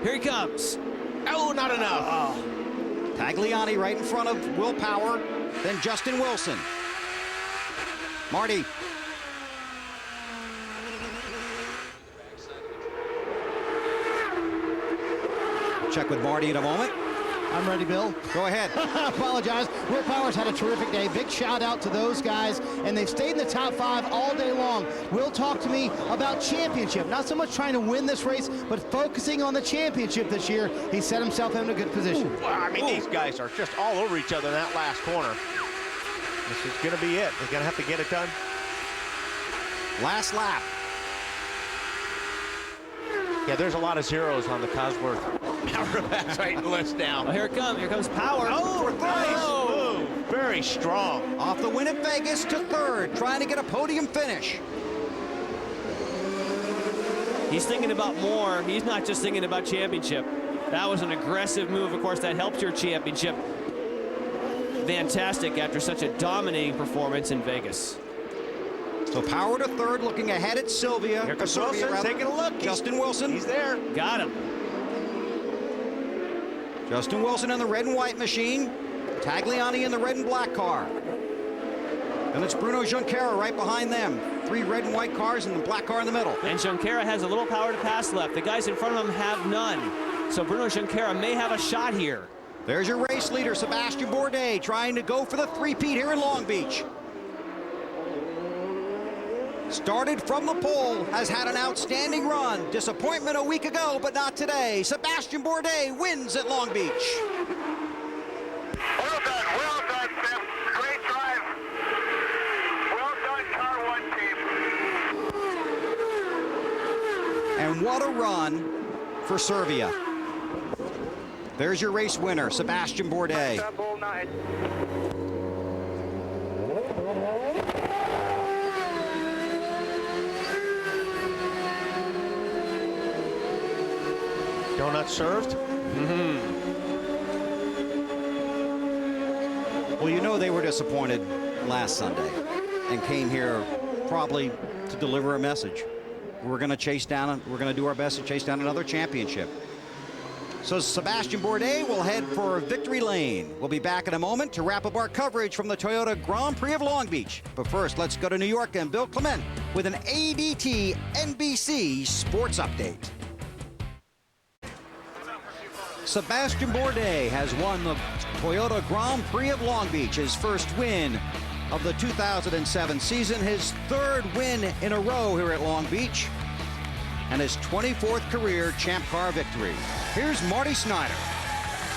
Here he comes. Oh, not enough. Oh. Tagliani right in front of Will Power, then Justin Wilson. Marty. Check with Marty in a moment. I'm ready, Bill. Go ahead. Apologize. Will Power's had a terrific day. Big shout out to those guys, and they've stayed in the top 5 all day long. Will talked to me about championship. Not so much trying to win this race, but focusing on the championship this year. He set himself in a good position. Well, I mean, these guys are just all over each other in that last corner. This is going to be it. They're going to have to get it done. Last lap. Yeah, there's a lot of zeros on the Cosworth right list now. Oh, here it comes. Here comes Power. Oh, nice move. Very strong. Off the win at Vegas to third, trying to get a podium finish. He's thinking about more. He's not just thinking about championship. That was an aggressive move. Of course, that helps your championship. Fantastic after such a dominating performance in Vegas. So Power to third, looking ahead at Sylvia. Here comes Wilson, taking a look. Justin Wilson. He's there. Got him. Justin Wilson in the red and white machine. Tagliani in the red and black car. And it's Bruno Junqueira right behind them. 3 red and white cars and the black car in the middle. And Junqueira has a little power to pass left. The guys in front of him have none. So Bruno Junqueira may have a shot here. There's your race leader, Sebastian Bourdais, trying to go for the three-peat here in Long Beach. Started from the pole, has had an outstanding run. Disappointment a week ago, but not today. Sebastian Bourdais wins at Long Beach. Well done, Sam. Great drive. Well done, Car 1 team. And what a run for Servia. There's your race winner, Sebastian Bourdais. Donut served. Well, you know they were disappointed last Sunday and came here probably to deliver a message. We're going to chase down, we're going to do our best to chase down another championship. So Sebastian Bourdais will head for victory lane. We'll be back in a moment to wrap up our coverage from the Toyota Grand Prix of Long Beach. But first, let's go to New York and Bill Clement with an ADT NBC Sports Update. Sebastian Bourdais has won the Toyota Grand Prix of Long Beach, his first win of the 2007 season, his 3rd win in a row here at Long Beach, and his 24th career Champ Car victory. Here's Marty Snyder.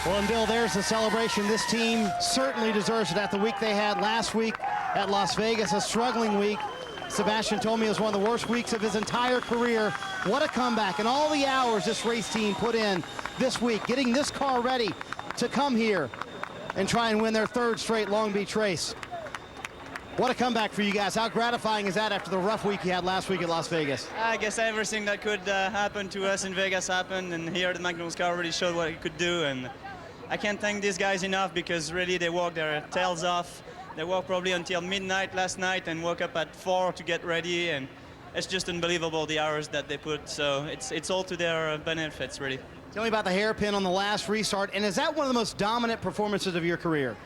Well, and Bill, there's the celebration. This team certainly deserves it after the week they had last week at Las Vegas, a struggling week. Sebastian told me it was one of the worst weeks of his entire career. What a comeback, and all the hours this race team put in this week, getting this car ready to come here and try and win their 3rd straight Long Beach race. What a comeback for you guys. How gratifying is that after the rough week you had last week at Las Vegas? I guess everything that could happen to us in Vegas happened, and here the Magnus car really showed what it could do, and I can't thank these guys enough because really they worked their tails off. They worked probably until midnight last night and woke up at 4 to get ready, and it's just unbelievable the hours that they put, so it's all to their benefits, really. Tell me about the hairpin on the last restart, and is that one of the most dominant performances of your career?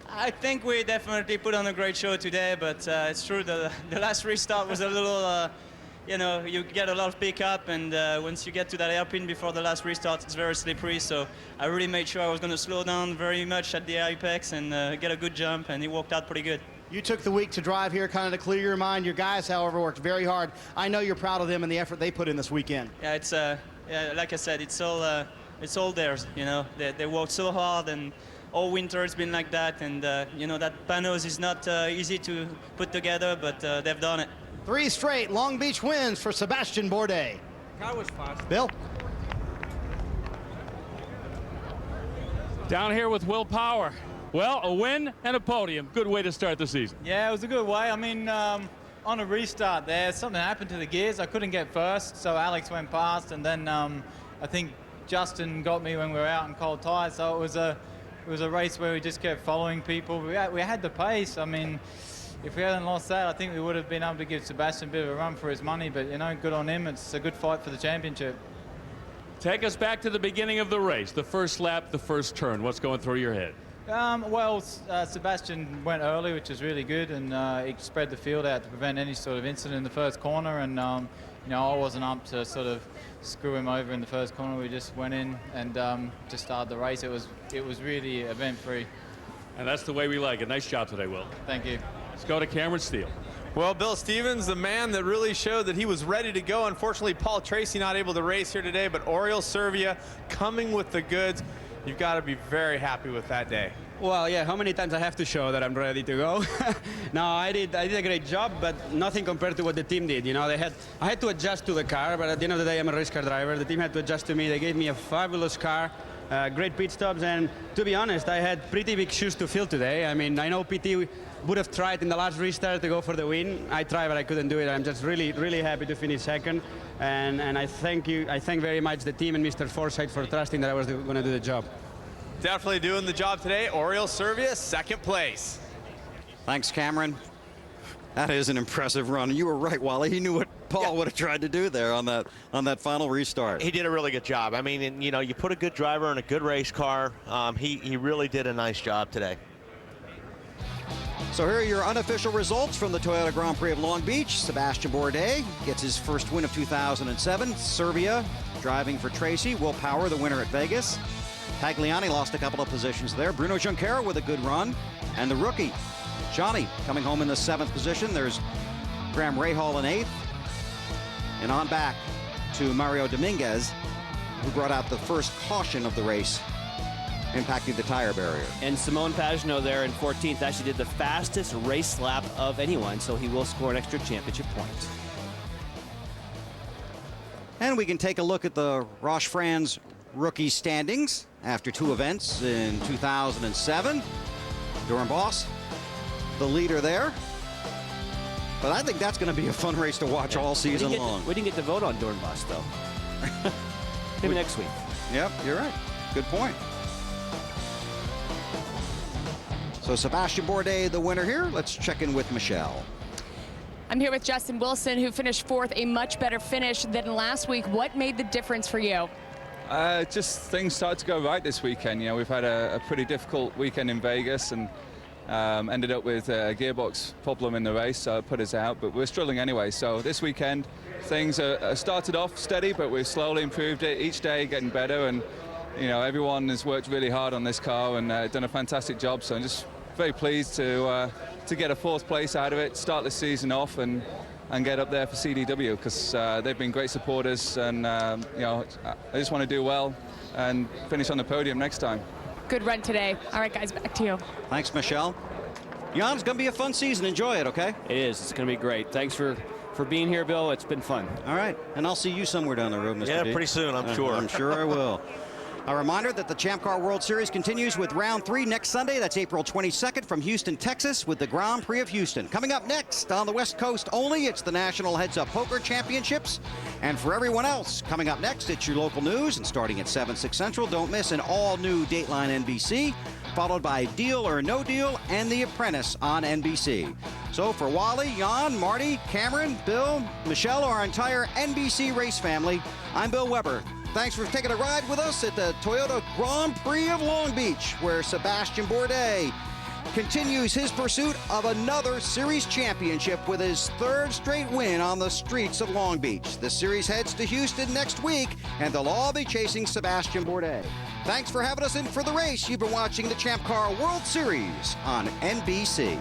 I think we definitely put on a great show today, but it's true the last restart was a little, you know, you get a lot of pickup, and once you get to that hairpin before the last restart, it's very slippery, so I really made sure I was going to slow down very much at the apex and get a good jump, and it worked out pretty good. You took the week to drive here kind of to clear your mind. Your guys, however, worked very hard. I know you're proud of them and the effort they put in this weekend. Yeah, it's yeah, like I said, it's all theirs. You know, they worked so hard, and all winter it's been like that. And you know, that panos is not easy to put together, but they've done it. 3 straight Long Beach wins for Sebastian Bourdais. Car was fast. Bill? Down here with Will Power. Well, a win and a podium. Good way to start the season. Yeah, it was a good way. I mean, on a restart there, something happened to the gears. I couldn't get first, so Alex went past, and then I think Justin got me when we were out in cold tires. So it was a race where we just kept following people. We had the pace. I mean, if we hadn't lost that, I think we would have been able to give Sebastian a bit of a run for his money. But, you know, good on him. It's a good fight for the championship. Take us back to the beginning of the race, the first lap, the first turn. What's going through your head? Sebastian went early, which is really good, and he spread the field out to prevent any sort of incident in the first corner. And you know, I wasn't up to sort of screw him over in the first corner. We just went in and just started the race. It was really event-free. And that's the way we like it. Nice job today, Will. Thank you. Let's go to Cameron Steele. Well, Bill Stevens, the man that really showed that he was ready to go. Unfortunately, Paul Tracy not able to race here today, but Oriol Servia coming with the goods. You've got to be very happy with that day. Well, yeah, how many times I have to show that I'm ready to go? No, I did a great job, but nothing compared to what the team did. You know, I had to adjust to the car, but at the end of the day, I'm a race car driver. The team had to adjust to me. They gave me a fabulous car, great pit stops, and to be honest, I had pretty big shoes to fill today. I mean, I know PT would have tried in the last restart to go for the win. I tried, but I couldn't do it. I'm just really, really happy to finish second, and I thank very much the team and Mr. Forsythe for trusting that I was going to do the job. Definitely doing the job today. Oriol Servia, second place. Thanks, Cameron. That is an impressive run. You were right, Wally. He knew what Paul would have tried to do there on that final restart. He did a really good job. I mean, you know, you put a good driver in a good race car. He really did a nice job today. So here are your unofficial results from the Toyota Grand Prix of Long Beach. Sebastian Bourdais gets his first win of 2007. Servia driving for Tracy. Will Power, the winner at Vegas. Tagliani lost a couple of positions there. Bruno Junqueira with a good run. And the rookie, Johnny, coming home in the 7th position. There's Graham Rahal in 8th. And on back to Mario Dominguez, who brought out the first caution of the race, impacting the tire barrier. And Simone Pagenaud there in 14th actually did the fastest race lap of anyone, so he will score an extra championship point. And we can take a look at the Roche Franz rookie standings after 2 events in 2007. Doran Boss, the leader there. But I think that's going to be a fun race to watch all season long. We didn't get to vote on Doran Boss, though. Maybe next week. Yep, you're right. Good point. So Sebastian Bourdais, the winner here. Let's check in with Michelle. I'm here with Justin Wilson, who finished 4th, a much better finish than last week. What made the difference for you? Just things started to go right this weekend. You know, we've had a pretty difficult weekend in Vegas and ended up with a gearbox problem in the race, so it put us out, but we're struggling anyway. So this weekend, things started off steady, but we've slowly improved it each day, getting better, and you know, everyone has worked really hard on this car and done a fantastic job. So I'm just very pleased to get a 4th place out of it, start the season off, and get up there for CDW, because they've been great supporters, and you know, I just want to do well and finish on the podium next time. Good run today. All right, guys, back to you. Thanks, Michelle. Jan, it's going to be a fun season. Enjoy it, okay? It is. It's going to be great. Thanks for being here, Bill. It's been fun. All right, and I'll see you somewhere down the road, Mr. D. Yeah, pretty soon, I'm sure. I'm sure I will. A reminder that the Champ Car World Series continues with round 3 next Sunday. That's April 22nd from Houston, Texas, with the Grand Prix of Houston. Coming up next on the West Coast only, it's the National Heads Up Poker Championships. And for everyone else, coming up next, it's your local news. And starting at 7, 6 Central, don't miss an all-new Dateline NBC, followed by Deal or No Deal and The Apprentice on NBC. So for Wally, Jan, Marty, Cameron, Bill, Michelle, our entire NBC race family, I'm Bill Weber. Thanks for taking a ride with us at the Toyota Grand Prix of Long Beach, where Sebastian Bourdais continues his pursuit of another series championship with his 3rd straight win on the streets of Long Beach. The series heads to Houston next week, and they'll all be chasing Sebastian Bourdais. Thanks for having us in for the race. You've been watching the Champ Car World Series on NBC.